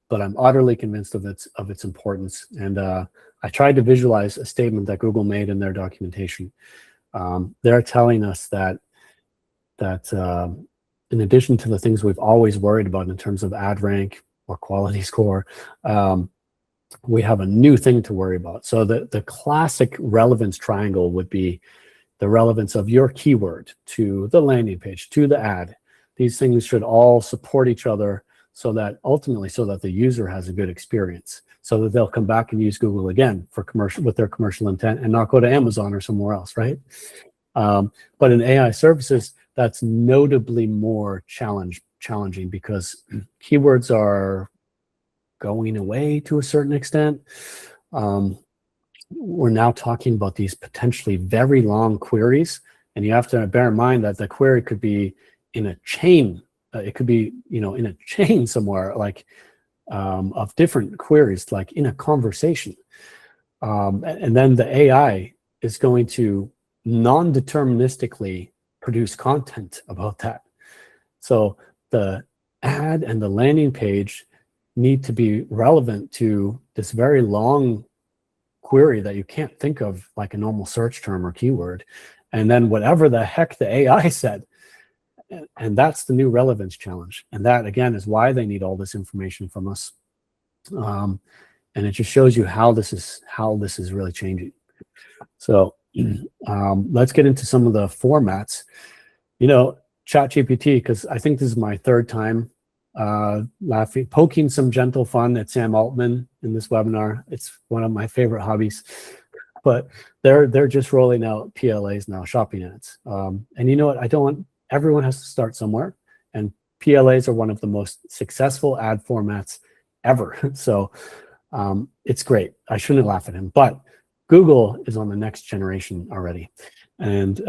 but I'm utterly convinced of its importance. And I tried to visualize a statement that Google made in their documentation. They're telling us that in addition to the things we've always worried about in terms of ad rank or quality score, we have a new thing to worry about. So the classic relevance triangle would be the relevance of your keyword to the landing page, to the ad. These things should all support each other, so that ultimately, so that the user has a good experience, so that they'll come back and use Google again for commercial, with their commercial intent, and not go to Amazon or somewhere else, right? But in AI services, that's notably more challenging, because keywords are going away to a certain extent. We're now talking about these potentially very long queries, and you have to bear in mind that the query could be in a chain. It could be, in a chain somewhere, like of different queries, like in a conversation. And then the AI is going to non-deterministically produce content about that. So the ad and the landing page need to be relevant to this very long query that you can't think of like a normal search term or keyword, and then whatever the heck the AI said. And that's the new relevance challenge. And that, again, is why they need all this information from us. And it just shows you how this is really changing. So let's get into some of the formats. ChatGPT, because I think this is my third time poking some gentle fun at Sam Altman in this webinar. It's one of my favorite hobbies. But they're just rolling out PLAs now, shopping ads. And you know what? Everyone has to start somewhere, and PLAs are one of the most successful ad formats ever. So it's great. I shouldn't laugh at him, but Google is on the next generation already. And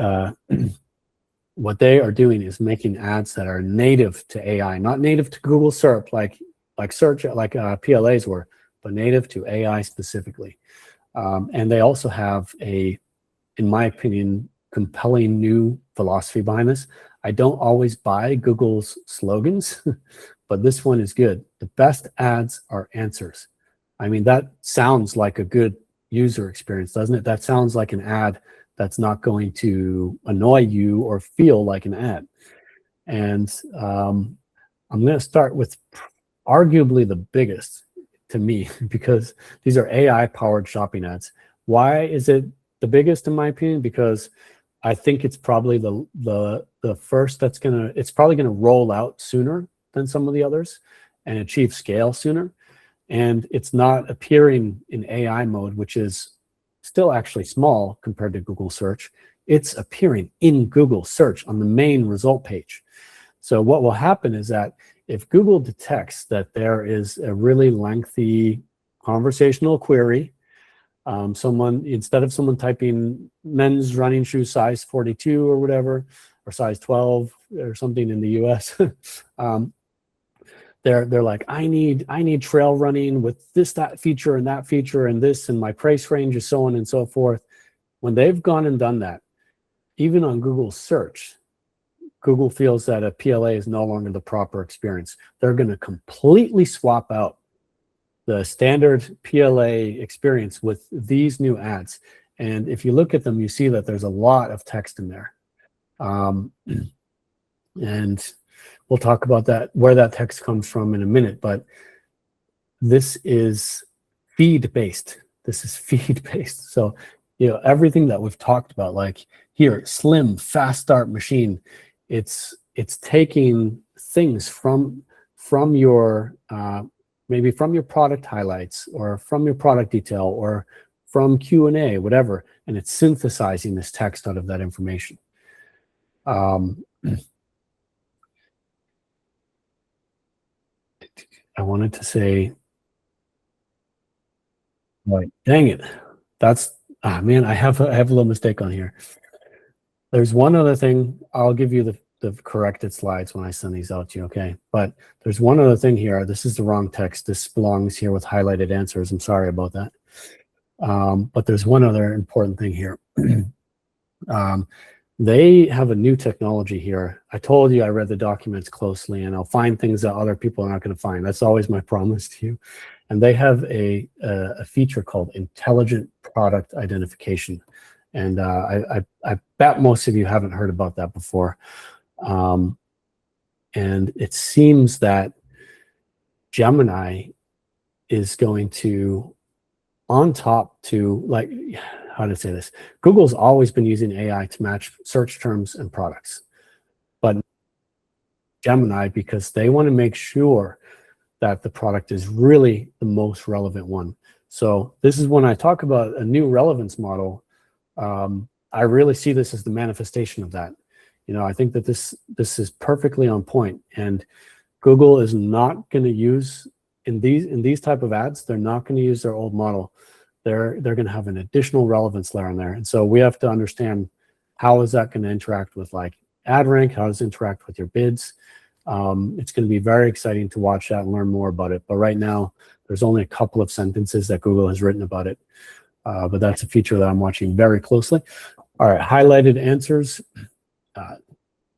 what they are doing is making ads that are native to AI, not native to Google SERP like PLAs were, but native to AI specifically. And they also have in my opinion, compelling new philosophy behind this. I don't always buy Google's slogans, but this one is good. The best ads are answers. I mean, that sounds like a good user experience, doesn't it? That sounds like an ad that's not going to annoy you or feel like an ad. And I'm going to start with arguably the biggest to me, because these are AI-powered shopping ads. Why is it the biggest in my opinion? Because I think it's probably the first it's probably gonna roll out sooner than some of the others and achieve scale sooner. And it's not appearing in AI mode, which is still actually small compared to Google search. It's appearing in Google search on the main result page. So what will happen is that if Google detects that there is a really lengthy conversational query, instead of someone typing men's running shoe size 42 or whatever, or size 12 or something in the US, they're like, I need trail running with that feature and this, and my price range is so on and so forth. When they've gone and done that, even on Google search, Google feels that a PLA is no longer the proper experience. They're going to completely swap out the standard PLA experience with these new ads. And if you look at them, you see that there's a lot of text in there. And we'll talk about that, where that text comes from in a minute, but this is feed-based. This is feed-based. So, everything that we've talked about, like here, slim, fast start machine, it's taking things from your, maybe from your product highlights or from your product detail or from Q&A, whatever, and it's synthesizing this text out of that information. I wanted to say, right, dang it. That's, man, I have a little mistake on here. There's one other thing. I'll give you the corrected slides when I send these out to you, okay? But there's one other thing here. This is the wrong text. This belongs here with highlighted answers. I'm sorry about that. But there's one other important thing here. They have a new technology here. I told you I read the documents closely, and I'll find things that other people are not going to find. That's always my promise to you. And they have a feature called intelligent product identification. And I bet most of you haven't heard about that before. And it seems that Gemini is going to, on top to, like, how to say this, Google's always been using AI to match search terms and products, but Gemini, because they want to make sure that the product is really the most relevant one. So this is when I talk about a new relevance model. I really see this as the manifestation of that. I think that this is perfectly on point, and Google is not going to use in these type of ads. They're not going to use their old model. They're going to have an additional relevance layer in there, and so we have to understand how is that going to interact with like ad rank, how does it interact with your bids. It's going to be very exciting to watch that and learn more about it. But right now, there's only a couple of sentences that Google has written about it. But that's a feature that I'm watching very closely. All right, highlighted answers.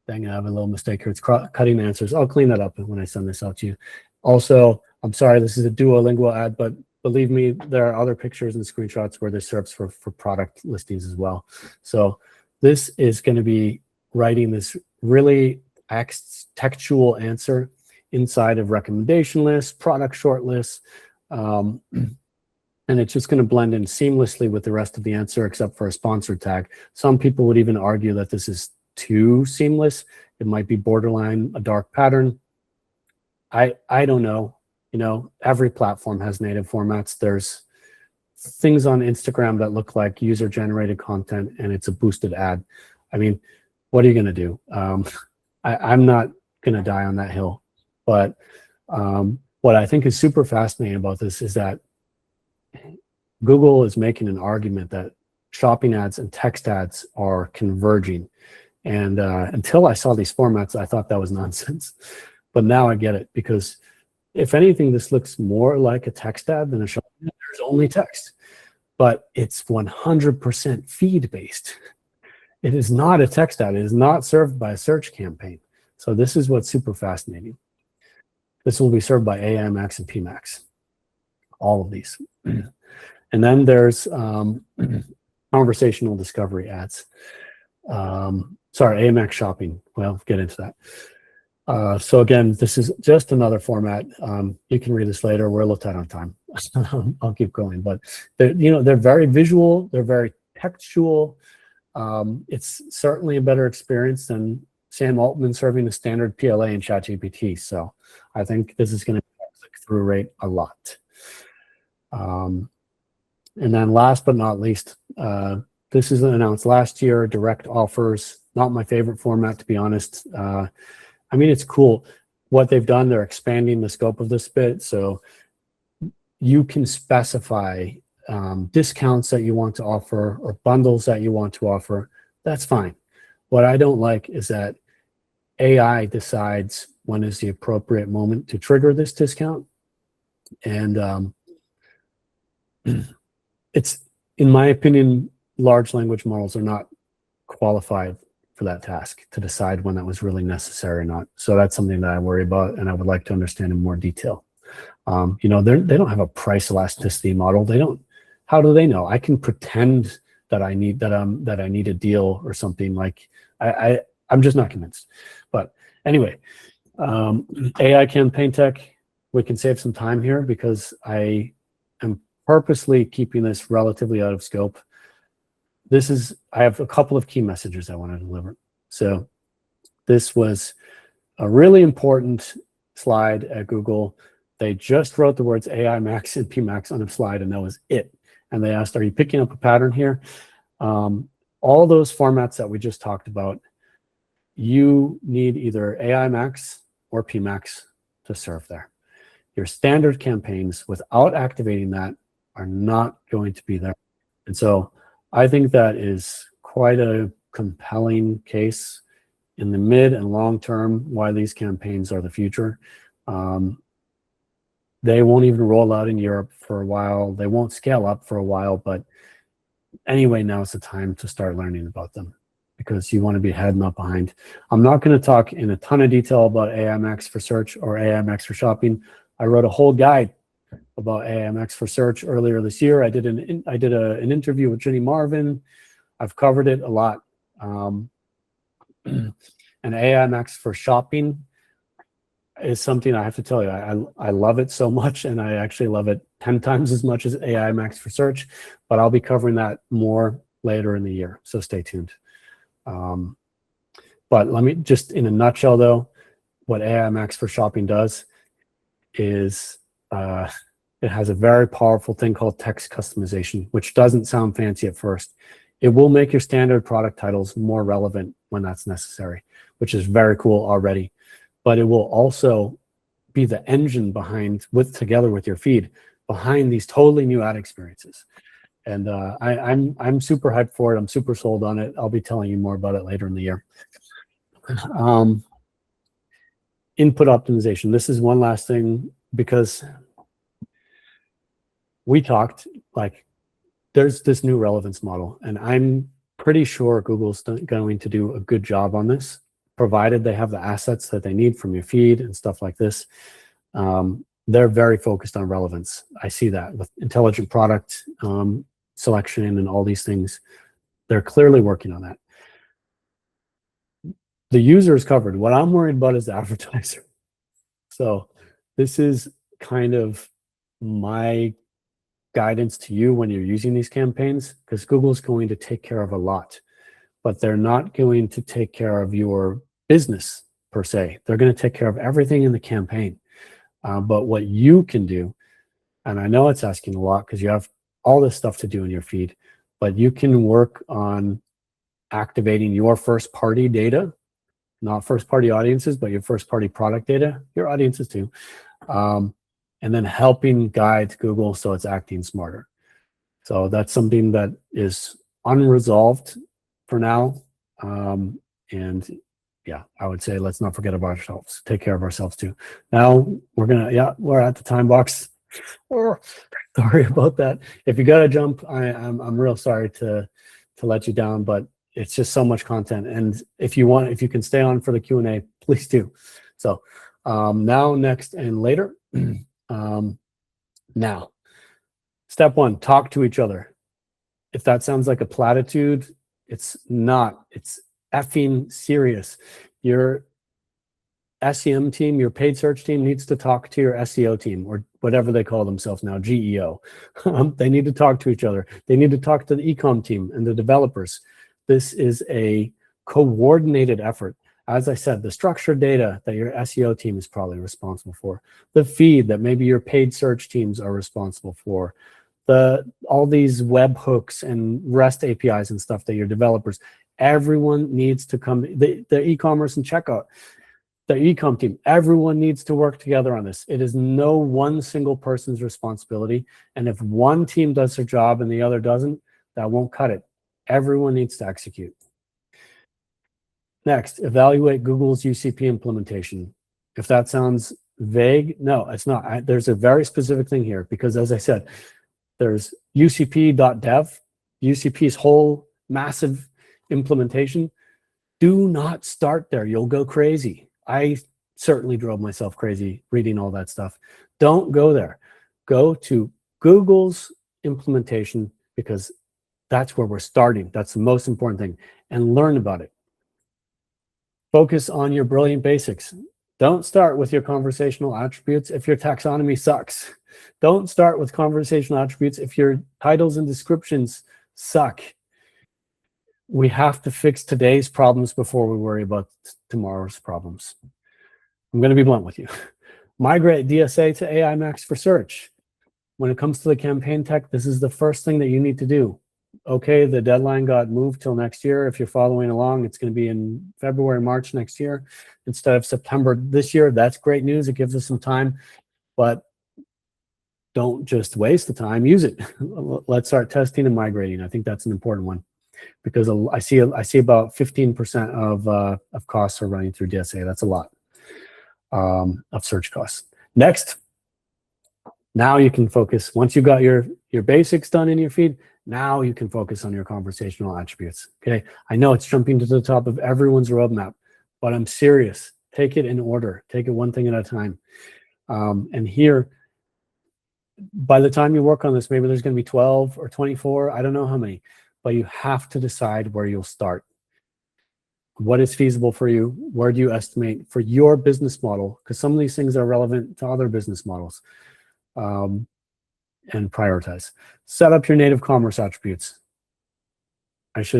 Dang, I have a little mistake here. It's cutting answers. I'll clean that up when I send this out to you. Also, I'm sorry, this is a Duolingo ad, but believe me, there are other pictures and screenshots where this serves for product listings as well. So this is going to be writing this really textual answer inside of recommendation lists, product short lists, and it's just going to blend in seamlessly with the rest of the answer except for a sponsored tag. Some people would even argue that this is too seamless. It might be borderline a dark pattern. I don't know. Every platform has native formats. There's things on Instagram that look like user-generated content, and it's a boosted ad. I mean, what are you going to do? I'm not going to die on that hill. But what I think is super fascinating about this is that Google is making an argument that shopping ads and text ads are converging. And until I saw these formats, I thought that was nonsense. But now I get it, because if anything, this looks more like a text ad than a shopping ad. There's only text, but it's 100% feed-based. It is not a text ad. It is not served by a search campaign. So this is what's super fascinating. This will be served by AMX and PMAX, all of these. And then there's conversational discovery ads. Sorry, AMX shopping. Well, get into that. So again, this is just another format. You can read this later. We're a little tight on time. I'll keep going, but they're very visual. They're very textual. It's certainly a better experience than Sam Altman serving a standard PLA in ChatGPT. So I think this is going to click-through rate a lot. And then last but not least, this is announced last year, direct offers. Not my favorite format, to be honest. I mean, it's cool. What they've done, they're expanding the scope of this bit. So you can specify discounts that you want to offer or bundles that you want to offer. That's fine. What I don't like is that AI decides when is the appropriate moment to trigger this discount. And it's, in my opinion, large language models are not qualified for that task to decide when that was really necessary or not. So that's something that I worry about, and I would like to understand in more detail. You know, they don't have a price elasticity model. They don't. How do they know? I can pretend that I need a deal or something. Like I'm just not convinced. But anyway, AI campaign tech. We can save some time here because I am purposely keeping this relatively out of scope. I have a couple of key messages I want to deliver. So this was a really important slide at Google. They just wrote the words AI Max and PMax on a slide, and that was it. And they asked, are you picking up a pattern here? All those formats that we just talked about, you need either AI Max or PMax to serve there. Your standard campaigns, without activating that, are not going to be there. And so I think that is quite a compelling case in the mid and long term why these campaigns are the future. They won't even roll out in Europe for a while. They won't scale up for a while, but anyway, now's the time to start learning about them because you want to be ahead, not behind. I'm not going to talk in a ton of detail about AI Max for search or AI Max for shopping. I wrote a whole guide about AI Max for search earlier this year. I did an interview with Jenny Marvin. I've covered it a lot. And AI Max for shopping is something I have to tell you, I love it so much, and I actually love it 10 times as much as AI Max for search, but I'll be covering that more later in the year, so stay tuned. But let me just, in a nutshell though, what AI Max for shopping does is it has a very powerful thing called text customization, which doesn't sound fancy at first. It will make your standard product titles more relevant when that's necessary, which is very cool already. But it will also be the engine behind, together with your feed, behind these totally new ad experiences. And I'm super hyped for it. I'm super sold on it. I'll be telling you more about it later in the year. Input optimization. This is one last thing, because we talked, like, there's this new relevance model, and I'm pretty sure Google's going to do a good job on this, provided they have the assets that they need from your feed and stuff like this. They're very focused on relevance. I see that with intelligent product selection and all these things. They're clearly working on that. The user is covered. What I'm worried about is the advertiser. So this is kind of my guidance to you when you're using these campaigns, because Google's going to take care of a lot, but they're not going to take care of your business per se. They're going to take care of everything in the campaign. But what you can do, and I know it's asking a lot because you have all this stuff to do in your feed, but you can work on activating your first party data, not first party audiences, but your first party product data, your audiences too. And then helping guide Google so it's acting smarter. So that's something that is unresolved for now. And yeah, I would say let's not forget about ourselves. Take care of ourselves too. Now we're at the time box. Sorry about that. If you got to jump, I'm real sorry to let you down, but it's just so much content. And if you can stay on for the Q&A, please do. So now, next, and later. Now, step one, talk to each other. If that sounds like a platitude, it's not. It's effing serious. Your SEM team, your paid search team, needs to talk to your SEO team, or whatever they call themselves now, GEO. They need to talk to each other. They need to talk to the e-com team and the developers. This is a coordinated effort. As I said, the structured data that your SEO team is probably responsible for, the feed that maybe your paid search teams are responsible for, all these web hooks and REST APIs and stuff that your developers, everyone needs to come, the e-commerce and checkout, the e-com team, everyone needs to work together on this. It is no one single person's responsibility. And if one team does their job and the other doesn't, that won't cut it. Everyone needs to execute. Next, evaluate Google's UCP implementation. If that sounds vague, no, it's not. There's a very specific thing here, because as I said, there's UCP.dev, UCP's whole massive implementation. Do not start there. You'll go crazy. I certainly drove myself crazy reading all that stuff. Don't go there. Go to Google's implementation, because that's where we're starting. That's the most important thing, and learn about it. Focus on your brilliant basics. Don't start with your conversational attributes if your taxonomy sucks. Don't start with conversational attributes if your titles and descriptions suck. We have to fix today's problems before we worry about tomorrow's problems. I'm going to be blunt with you. Migrate DSA to AI Max for search. When it comes to the campaign tech, this is the first thing that you need to do. Okay, the deadline got moved till next year. If you're following along, it's going to be in February, March next year instead of September this year. That's great news. It gives us some time, but don't just waste the time. Use it. Let's start testing and migrating. I think that's an important one, because I see about 15% of costs are running through DSA. That's a lot of search costs. Next, now you can focus. Once you got your basics done in your feed, now you can focus on your conversational attributes. Okay, I know it's jumping to the top of everyone's roadmap, but I'm serious. Take it in order. Take it one thing at a time. And here, by the time you work on this, maybe there's going to be 12 or 24. I don't know how many, but you have to decide where you'll start. What is feasible for you? Where do you estimate for your business model? Because some of these things are relevant to other business models. And prioritize. Set up your native commerce attributes. That's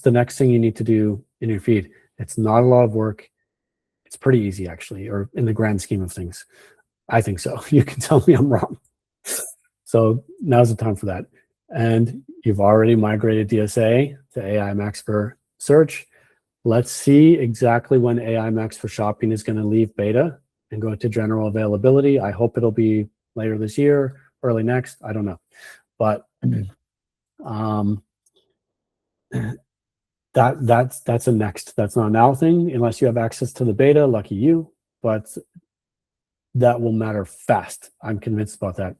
the next thing you need to do in your feed. It's not a lot of work. It's pretty easy, actually, or in the grand scheme of things. I think so. You can tell me I'm wrong. So now's the time for that. And you've already migrated DSA to AI Max for search. Let's see exactly when AI Max for shopping is going to leave beta and go to general availability. I hope it'll be later this year, early next. I don't know, but that's a next. That's not a now thing unless you have access to the beta. Lucky you, but that will matter fast. I'm convinced about that,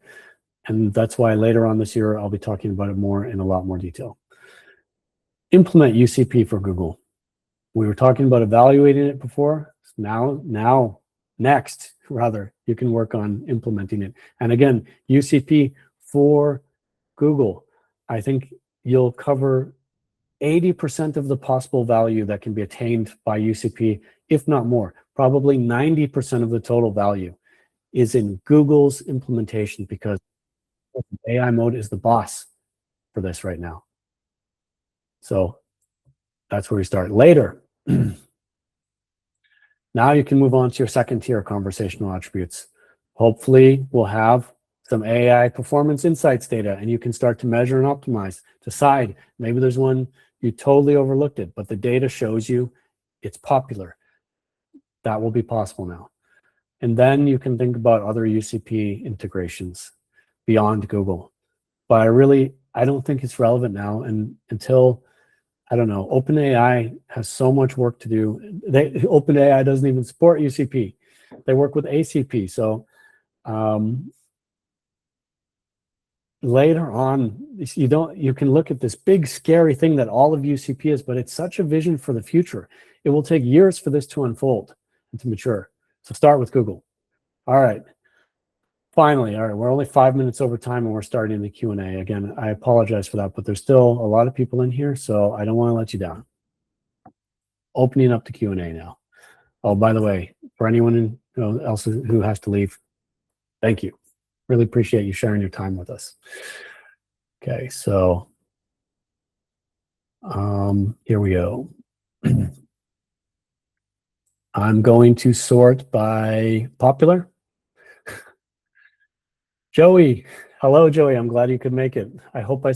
and that's why later on this year I'll be talking about it more in a lot more detail. Implement UCP for Google. We were talking about evaluating it before. Next, you can work on implementing it. And again, UCP for Google. I think you'll cover 80% of the possible value that can be attained by UCP, if not more. Probably 90% of the total value is in Google's implementation, because AI mode is the boss for this right now. So that's where we start. Later, now you can move on to your second tier conversational attributes. Hopefully, we'll have some AI performance insights data, and you can start to measure and optimize. Decide, maybe there's one you totally overlooked it, but the data shows you it's popular. That will be possible now. And then you can think about other UCP integrations beyond Google. But I don't think it's relevant now, and until, I don't know, OpenAI has so much work to do. OpenAI doesn't even support UCP. They work with ACP. So later on, you can look at this big scary thing that all of UCP is, but it's such a vision for the future. It will take years for this to unfold and to mature. So start with Google. All right. Finally, all right, we're only 5 minutes over time and we're starting the Q&A. Again, I apologize for that, but there's still a lot of people in here, so I don't want to let you down. Opening up the Q&A now. Oh, by the way, for anyone else who has to leave, thank you. Really appreciate you sharing your time with us. Okay, so here we go. I'm going to sort by popular. Joey, hello, Joey. I'm glad you could make it. I hope hold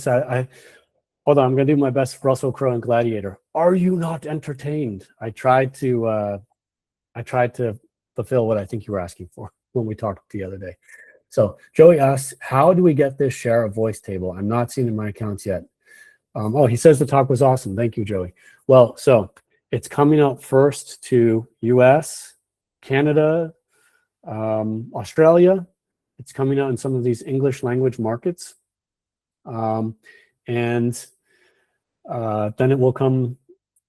on, I'm gonna do my best Russell Crowe and Gladiator. Are you not entertained? I tried to fulfill what I think you were asking for when we talked the other day. So Joey asks, how do we get this share of voice table? I'm not seeing in my accounts yet. Oh, he says the talk was awesome. Thank you, Joey. Well, so it's coming out first to US, Canada, Australia. It's coming out in some of these English language markets. And then it will come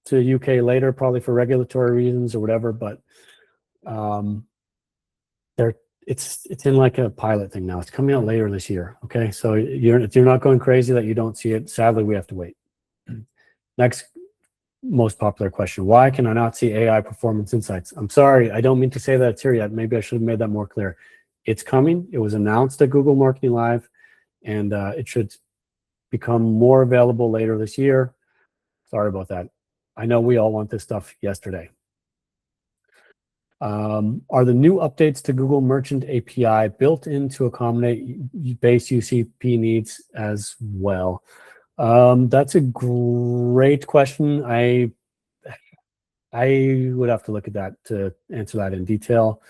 to UK later, probably for regulatory reasons or whatever, but it's in like a pilot thing now. It's coming out later this year. Okay, so you're not going crazy that you don't see it. Sadly, we have to wait. Next most popular question: why can I not see AI performance insights? I'm sorry, I don't mean to say that it's here yet. Maybe I should have made that more clear. It's coming. It was announced at Google Marketing Live, and it should become more available later this year. Sorry about that. I know we all want this stuff yesterday. Are the new updates to Google Merchant API built in to accommodate base UCP needs as well? That's a great question. I would have to look at that to answer that in detail.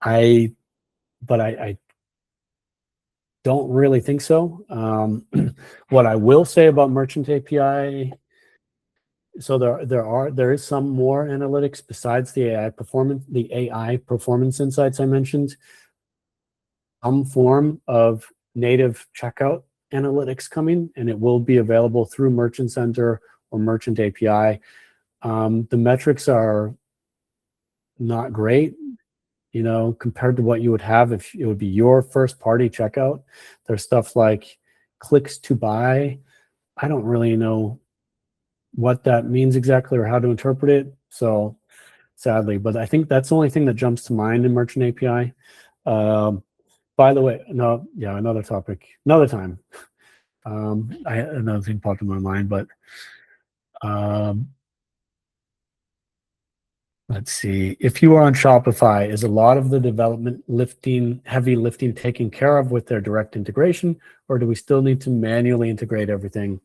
I don't really think so. What I will say about Merchant API, so there is some more analytics besides the AI performance insights I mentioned. Some form of native checkout analytics coming, and it will be available through Merchant Center or Merchant API. The metrics are not great, you know, compared to what you would have if it would be your first party checkout. There's stuff like clicks to buy. I don't really know what that means exactly or how to interpret it, so sadly, but I think that's the only thing that jumps to mind in Merchant API. By the way, another topic, another time. Another thing popped in my mind, but let's see. If you are on Shopify, is a lot of the development heavy lifting taken care of with their direct integration, or do we still need to manually integrate everything?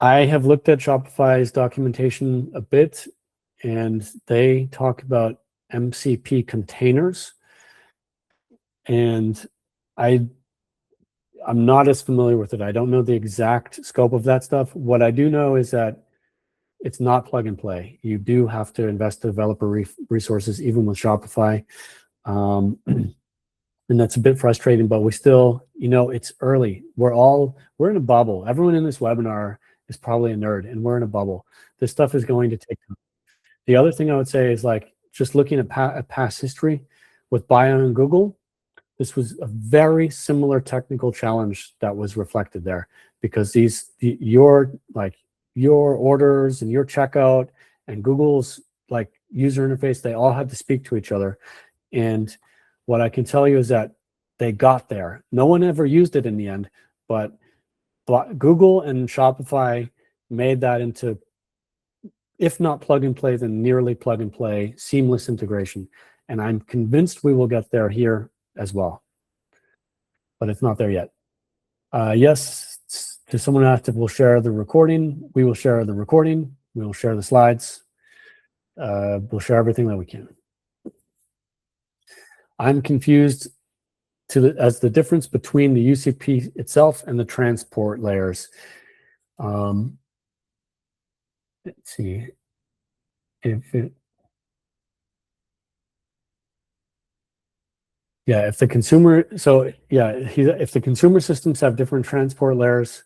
I have looked at Shopify's documentation a bit, and they talk about MCP containers, and I'm not as familiar with it. I don't know the exact scope of that stuff. What I do know is that it's not plug and play. You do have to invest developer resources, even with Shopify. And that's a bit frustrating, but we still, you know, it's early. We're in a bubble. Everyone in this webinar is probably a nerd, and we're in a bubble. This stuff is going to take time. The other thing I would say is, like, just looking at past history with Bio and Google, this was a very similar technical challenge that was reflected there, because your orders and your checkout and Google's like user interface, they all had to speak to each other. And what I can tell you is that they got there. No one ever used it in the end, but Google and Shopify made that into, if not plug and play, then nearly plug and play, seamless integration. And I'm convinced we will get there here as well, but it's not there yet. Yes, to someone asked if we'll share the recording. We will share the recording. We will share the slides. We'll share everything that we can. I'm confused as the difference between the UCP itself and the transport layers. Let's see if it. Yeah, if the consumer, if the consumer systems have different transport layers,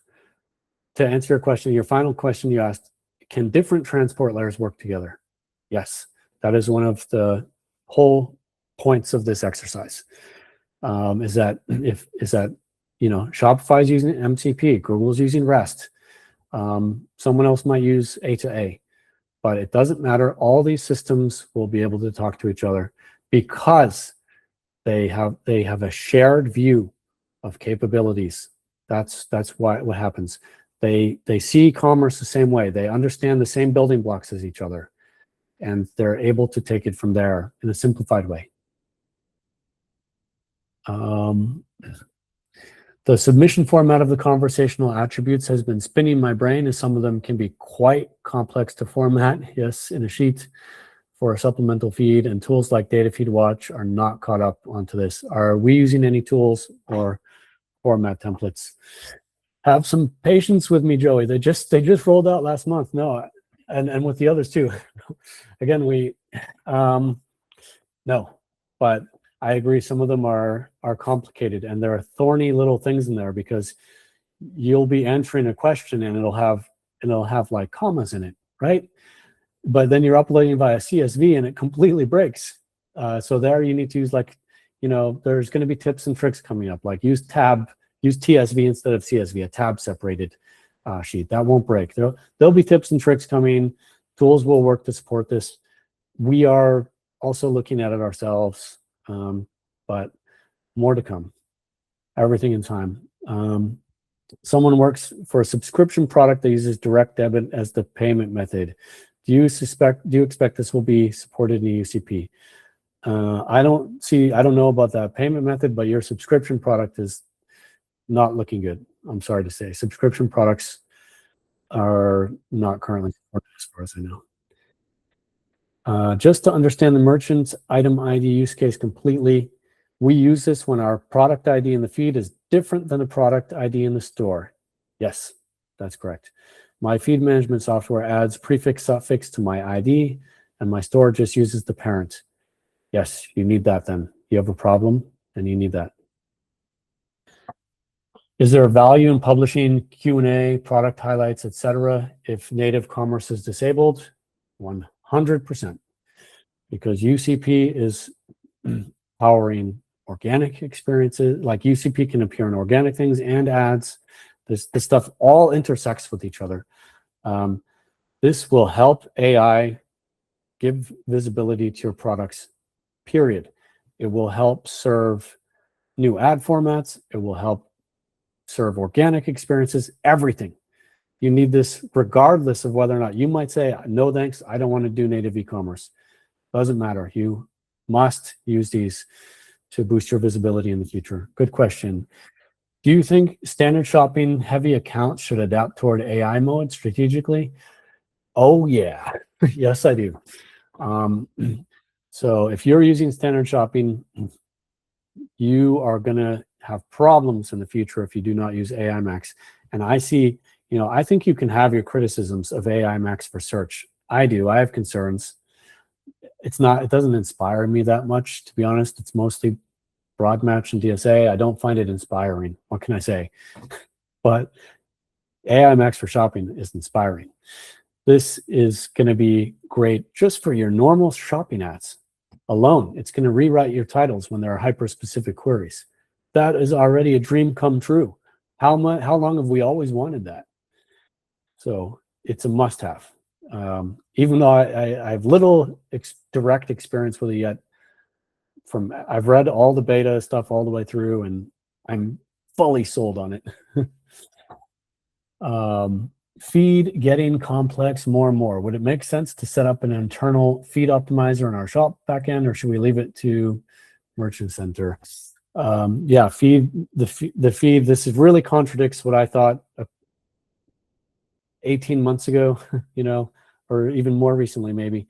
to answer your question, your final question you asked, can different transport layers work together? Yes, that is one of the whole points of this exercise. Is that Shopify is using MCP, Google's using REST, someone else might use A to A, but it doesn't matter. All these systems will be able to talk to each other because they have a shared view of capabilities. That's what happens. They see commerce the same way. They understand the same building blocks as each other, and they're able to take it from there in a simplified way. The submission format of the conversational attributes has been spinning my brain, as some of them can be quite complex to format. Yes, in a sheet for a supplemental feed, and tools like Data Feed Watch are not caught up onto this. Are we using any tools or format templates? Have some patience with me, Joey. They just rolled out last month. No, and with the others too. Again, no, but I agree. Some of them are complicated, and there are thorny little things in there because you'll be answering a question and it'll have like commas in it, right? But then you're uploading via CSV and it completely breaks. So there you need to use there's going to be tips and tricks coming up, like use TSV instead of CSV, a tab separated sheet. That won't break. There'll be tips and tricks coming. Tools will work to support this. We are also looking at it ourselves, but more to come. Everything in time. Someone works for a subscription product that uses direct debit as the payment method. Do you expect this will be supported in UCP? I don't know about that payment method, but your subscription product is not looking good. I'm sorry to say. Subscription products are not currently supported as far as I know. Just to understand the merchant's item ID use case completely, we use this when our product ID in the feed is different than the product ID in the store. Yes, that's correct. My feed management software adds prefix suffix to my ID, and my store just uses the parent. Yes, you need that then. You have a problem, and you need that. Is there a value in publishing Q&A, product highlights, etc. if native commerce is disabled? 100%. Because UCP is powering organic experiences. Like UCP can appear in organic things and ads. This stuff all intersects with each other. This will help AI give visibility to your products, period. It will help serve new ad formats. It will help serve organic experiences, everything. You need this regardless of whether or not you might say, no, thanks, I don't want to do native e-commerce. Doesn't matter. You must use these to boost your visibility in the future. Good question. Do you think standard shopping heavy accounts should adapt toward AI mode strategically? Oh, yeah. Yes, I do. So if you're using standard shopping, you are going to have problems in the future if you do not use AI Max. And I think you can have your criticisms of AI Max for search. I do. I have concerns. It doesn't inspire me that much, to be honest. It's mostly broad match and DSA. I don't find it inspiring. What can I say? But AI Max for shopping is inspiring. This is going to be great just for your normal shopping ads alone. It's going to rewrite your titles when there are hyper-specific queries. That is already a dream come true. How long have we always wanted that? So it's a must-have. Even though I have little direct experience with it yet, I've read all the beta stuff all the way through, and I'm fully sold on it. Feed getting complex more and more. Would it make sense to set up an internal feed optimizer in our shop backend, or should we leave it to Merchant Center? Yeah, the feed. This really contradicts what I thought 18 months ago, or even more recently, maybe.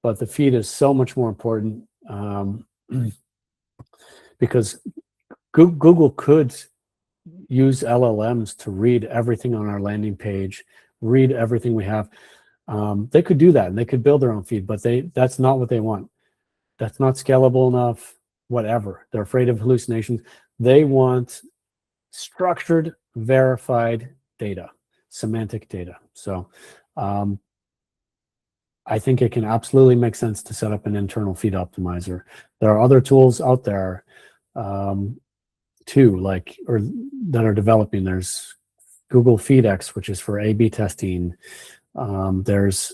But the feed is so much more important because Google could use LLMs to read everything on our landing page, read everything we have. They could do that, and they could build their own feed, but that's not what they want. That's not scalable enough, whatever. They're afraid of hallucinations. They want structured, verified data, semantic data. So I think it can absolutely make sense to set up an internal feed optimizer. There are other tools out there too, that are developing. There's Google FeedX, which is for A/B testing. There's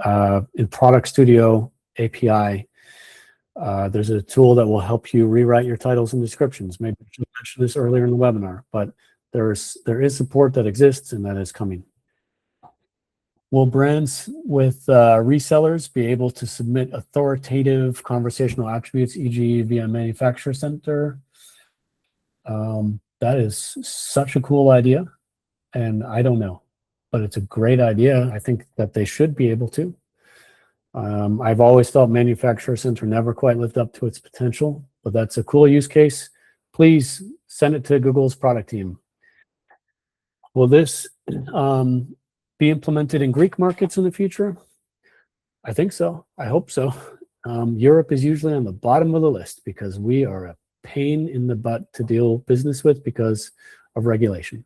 in Product Studio API. There's a tool that will help you rewrite your titles and descriptions. Maybe I should mention this earlier in the webinar, but there is support that exists, and that is coming. Will brands with resellers be able to submit authoritative conversational attributes, e.g. via Manufacturer Center? That is such a cool idea, and I don't know, but it's a great idea. I think that they should be able to. I've always felt Manufacturer Center never quite lived up to its potential, but that's a cool use case. Please send it to Google's product team. Will this be implemented in Greek markets in the future? I think so. I hope so. Europe is usually on the bottom of the list because we are a pain in the butt to deal business with because of regulation.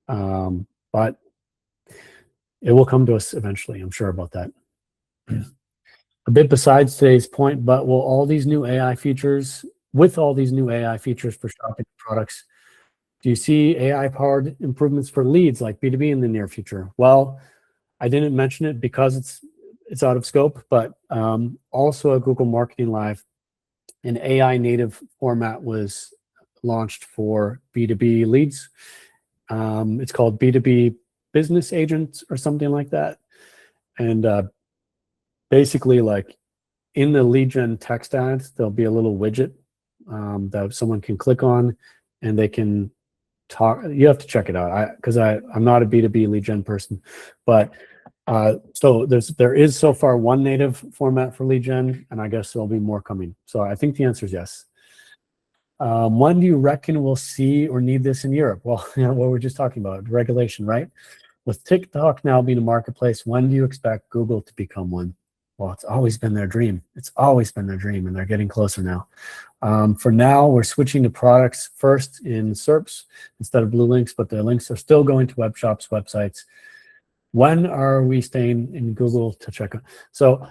But it will come to us eventually. I'm sure about that. A bit besides today's point, but will all these new AI features, with all these new AI features for shopping products, do you see AI-powered improvements for leads like B2B in the near future? Well, I didn't mention it because it's out of scope, but also at Google Marketing Live, an AI native format was launched for B2B leads. It's called B2B Business Agent or something like that. And basically, like in the lead gen text ad, there'll be a little widget that someone can click on, and they can talk. You have to check it out because I'm not a B2B lead gen person, but so there is so far one native format for lead gen, and I guess there'll be more coming. So I think the answer is yes. When do you reckon we'll see or need this in Europe? Well, you know, what we're just talking about, regulation, right? With TikTok now being a marketplace, when do you expect Google to become one? Well, it's always been their dream. It's always been their dream, and they're getting closer now. For now, we're switching to products first in SERPs instead of blue links, but the links are still going to web shops, websites. When are we staying in Google to check out? So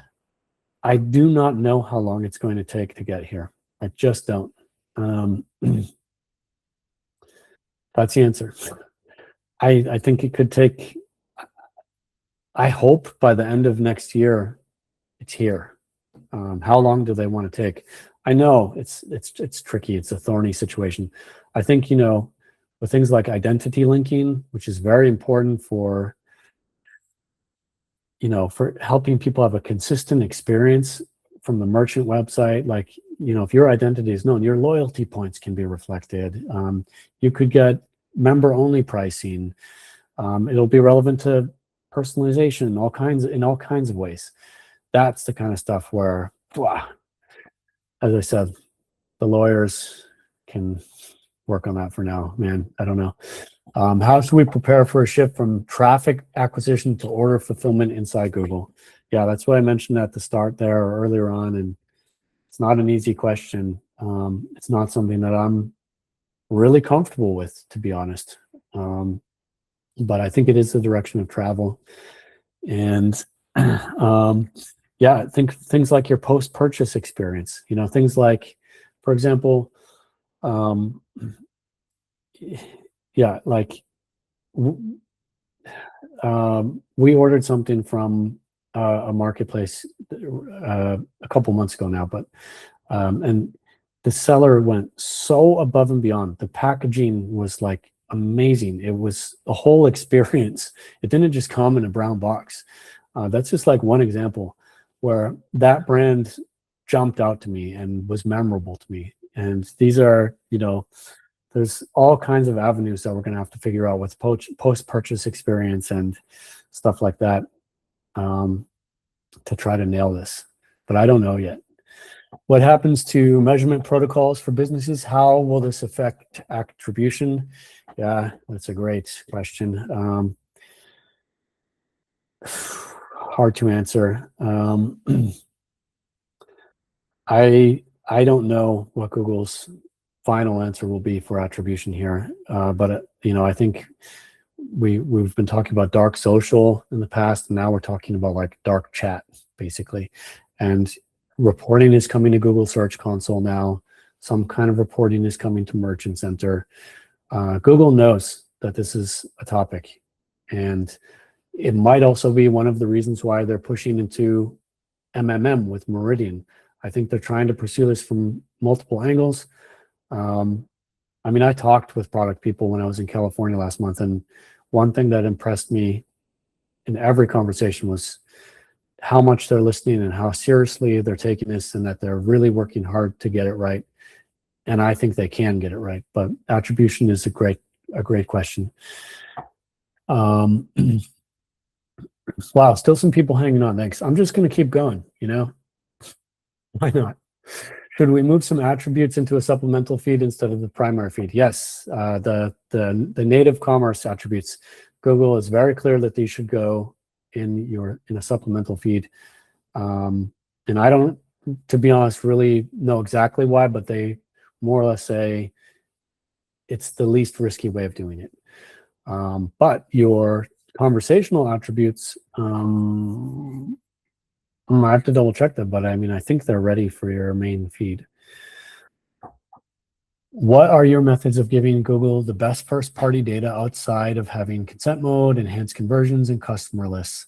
I do not know how long it's going to take to get here. I just don't. That's the answer. I think it could take, I hope by the end of next year, it's here. How long do they want to take? I know it's tricky. It's a thorny situation. I think, you know, with things like identity linking, which is very important for, you know, for helping people have a consistent experience from the merchant website. Like, you know, if your identity is known, your loyalty points can be reflected. You could get member-only pricing. It'll be relevant to personalization, in all kinds of ways. That's the kind of stuff where, as I said, the lawyers can work on that for now. Man, I don't know. How should we prepare for a shift from traffic acquisition to order fulfillment inside Google? Yeah, that's what I mentioned at the start there or earlier on, and it's not an easy question. It's not something that I'm really comfortable with, to be honest. But I think it is the direction of travel. And yeah, I think things like your post-purchase experience, you know, things like, for example, yeah, like we ordered something from a marketplace a couple months ago now, but and the seller went so above and beyond. The packaging was like amazing. It was a whole experience. It didn't just come in a brown box. That's just like one example where that brand jumped out to me and was memorable to me. And these are, you know, there's all kinds of avenues that we're going to have to figure out with post-purchase experience and stuff like that to try to nail this. But I don't know yet. What happens to measurement protocols for businesses? How will this affect attribution? Yeah, that's a great question. Hard to answer. I don't know what Google's final answer will be for attribution here, but you know, I think we've been talking about dark social in the past, and now we're talking about like dark chat, basically. And reporting is coming to Google Search Console now. Some kind of reporting is coming to Merchant Center. Google knows that this is a topic, and it might also be one of the reasons why they're pushing into MMM with Meridian. I think they're trying to pursue this from multiple angles. I mean, I talked with product people when I was in California last month, and one thing that impressed me in every conversation was how much they're listening and how seriously they're taking this, and that they're really working hard to get it right. And I think they can get it right, but attribution is a great question. Wow, still some people hanging on. Thanks. I'm just going to keep going, you know? Why not? Should we move some attributes into a supplemental feed instead of the primary feed? Yes, the native commerce attributes, Google is very clear that these should go in a supplemental feed. And I don't, to be honest, really know exactly why, but they more or less say it's the least risky way of doing it. But your conversational attributes, I have to double check them, but I mean, I think they're ready for your main feed. What are your methods of giving Google the best first-party data outside of having consent mode, enhanced conversions, and customer lists?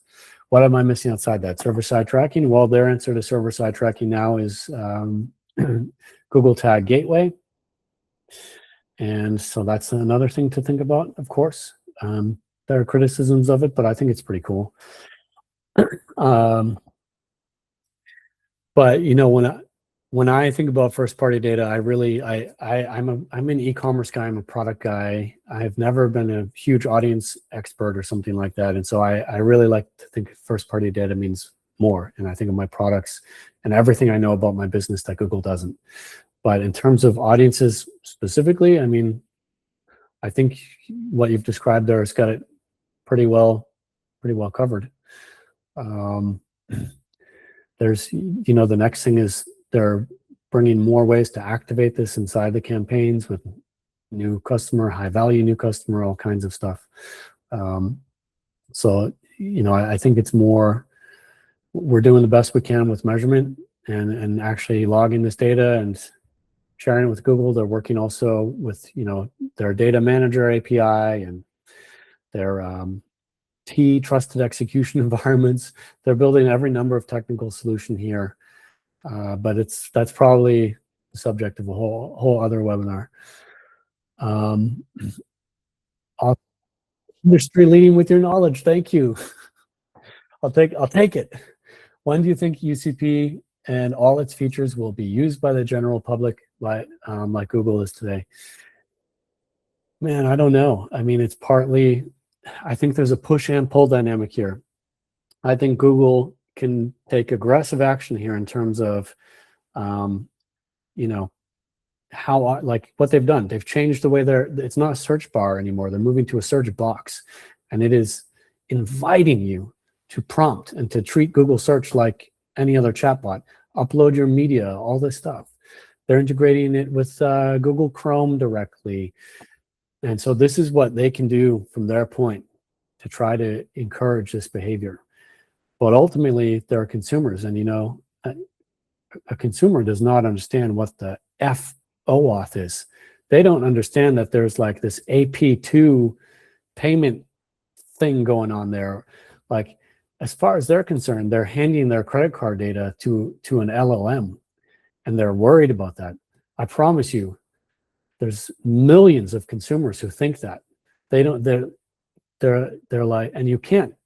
What am I missing outside that? Server-side tracking? Well, their answer to server-side tracking now is Google Tag Gateway. And so that's another thing to think about, of course. There are criticisms of it, but I think it's pretty cool. But you know, when I think about first party data, I'm an e-commerce guy, I'm a product guy. I've never been a huge audience expert or something like that. And so I really like to think first party data means more. And I think of my products and everything I know about my business that Google doesn't. But in terms of audiences specifically, I mean, I think what you've described there has got it pretty well covered. There's, you know, the next thing is they're bringing more ways to activate this inside the campaigns with new customer, high value new customer, all kinds of stuff. So, you know, I think it's more, we're doing the best we can with measurement and actually logging this data and sharing it with Google. They're working also with, you know, their data manager API and their trusted execution environments. They're building every number of technical solution here, but that's probably the subject of a whole other webinar. Industry leading with your knowledge. Thank you. I'll take it. When do you think UCP and all its features will be used by the general public, like Google is today? Man, I don't know. I mean, it's partly, I think there's a push and pull dynamic here. I think Google can take aggressive action here in terms of, you know, how, like what they've done. They've changed the way it's not a search bar anymore. They're moving to a search box, and it is inviting you to prompt and to treat Google search like any other chatbot. Upload your media, all this stuff. They're integrating it with Google Chrome directly. And so this is what they can do from their point to try to encourage this behavior. But ultimately, there are consumers, and you know, a consumer does not understand what the OAuth is. They don't understand that there's like this AP2 payment thing going on there. Like, as far as they're concerned, they're handing their credit card data to an LLM, and they're worried about that. I promise you, there's millions of consumers who think that. They don't, they're like, and you can't,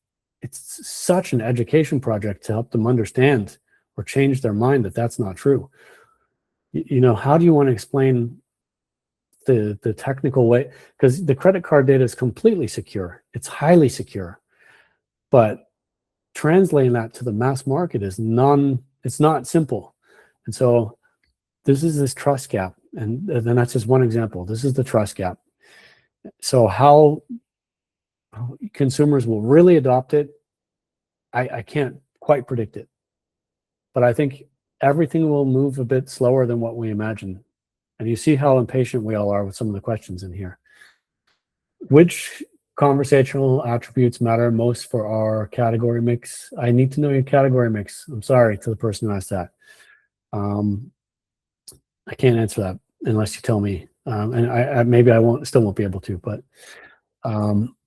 it's such an education project to help them understand or change their mind that that's not true. You know, how do you want to explain the technical way? Because the credit card data is completely secure. It's highly secure. But translating that to the mass market is it's not simple. And so this is this trust gap. And then that's just one example. This is the trust gap. So how consumers will really adopt it, I can't quite predict it. But I think everything will move a bit slower than what we imagine. And you see how impatient we all are with some of the questions in here. Which conversational attributes matter most for our category mix? I need to know your category mix. I'm sorry to the person who asked that. I can't answer that unless you tell me. And I maybe I still won't be able to, but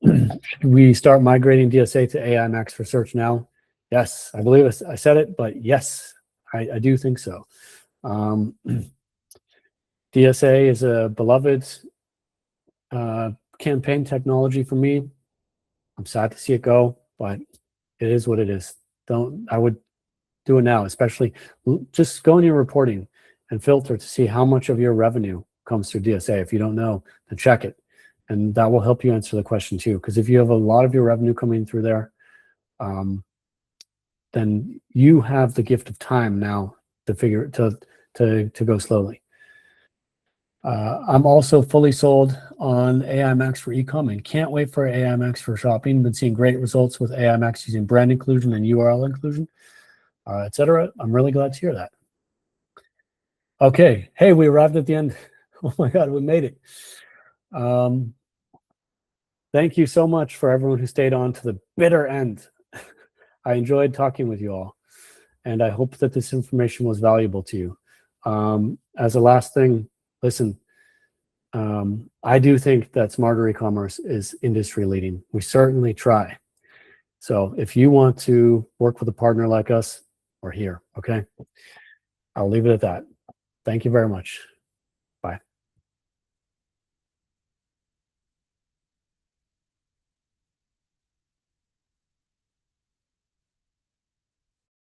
should we start migrating DSA to AI Max for search now? Yes, I believe I said it, but yes, I do think so. DSA is a beloved campaign technology for me. I'm sad to see it go, but it is what it is. I would do it now, especially just go in your reporting and filter to see how much of your revenue comes through DSA. If you don't know, then check it. And that will help you answer the question too. Because if you have a lot of your revenue coming through there, then you have the gift of time now to figure to go slowly. I'm also fully sold on AI Max for e-com and can't wait for AI Max for shopping. Been seeing great results with AI Max using brand inclusion and URL inclusion, etc. I'm really glad to hear that. Okay, hey, we arrived at the end. Oh my God, we made it. Thank you so much for everyone who stayed on to the bitter end. I enjoyed talking with you all, and I hope that this information was valuable to you. As a last thing, listen, I do think that smarter e-commerce is industry leading. We certainly try. So if you want to work with a partner like us, we're here, okay? I'll leave it at that. Thank you very much.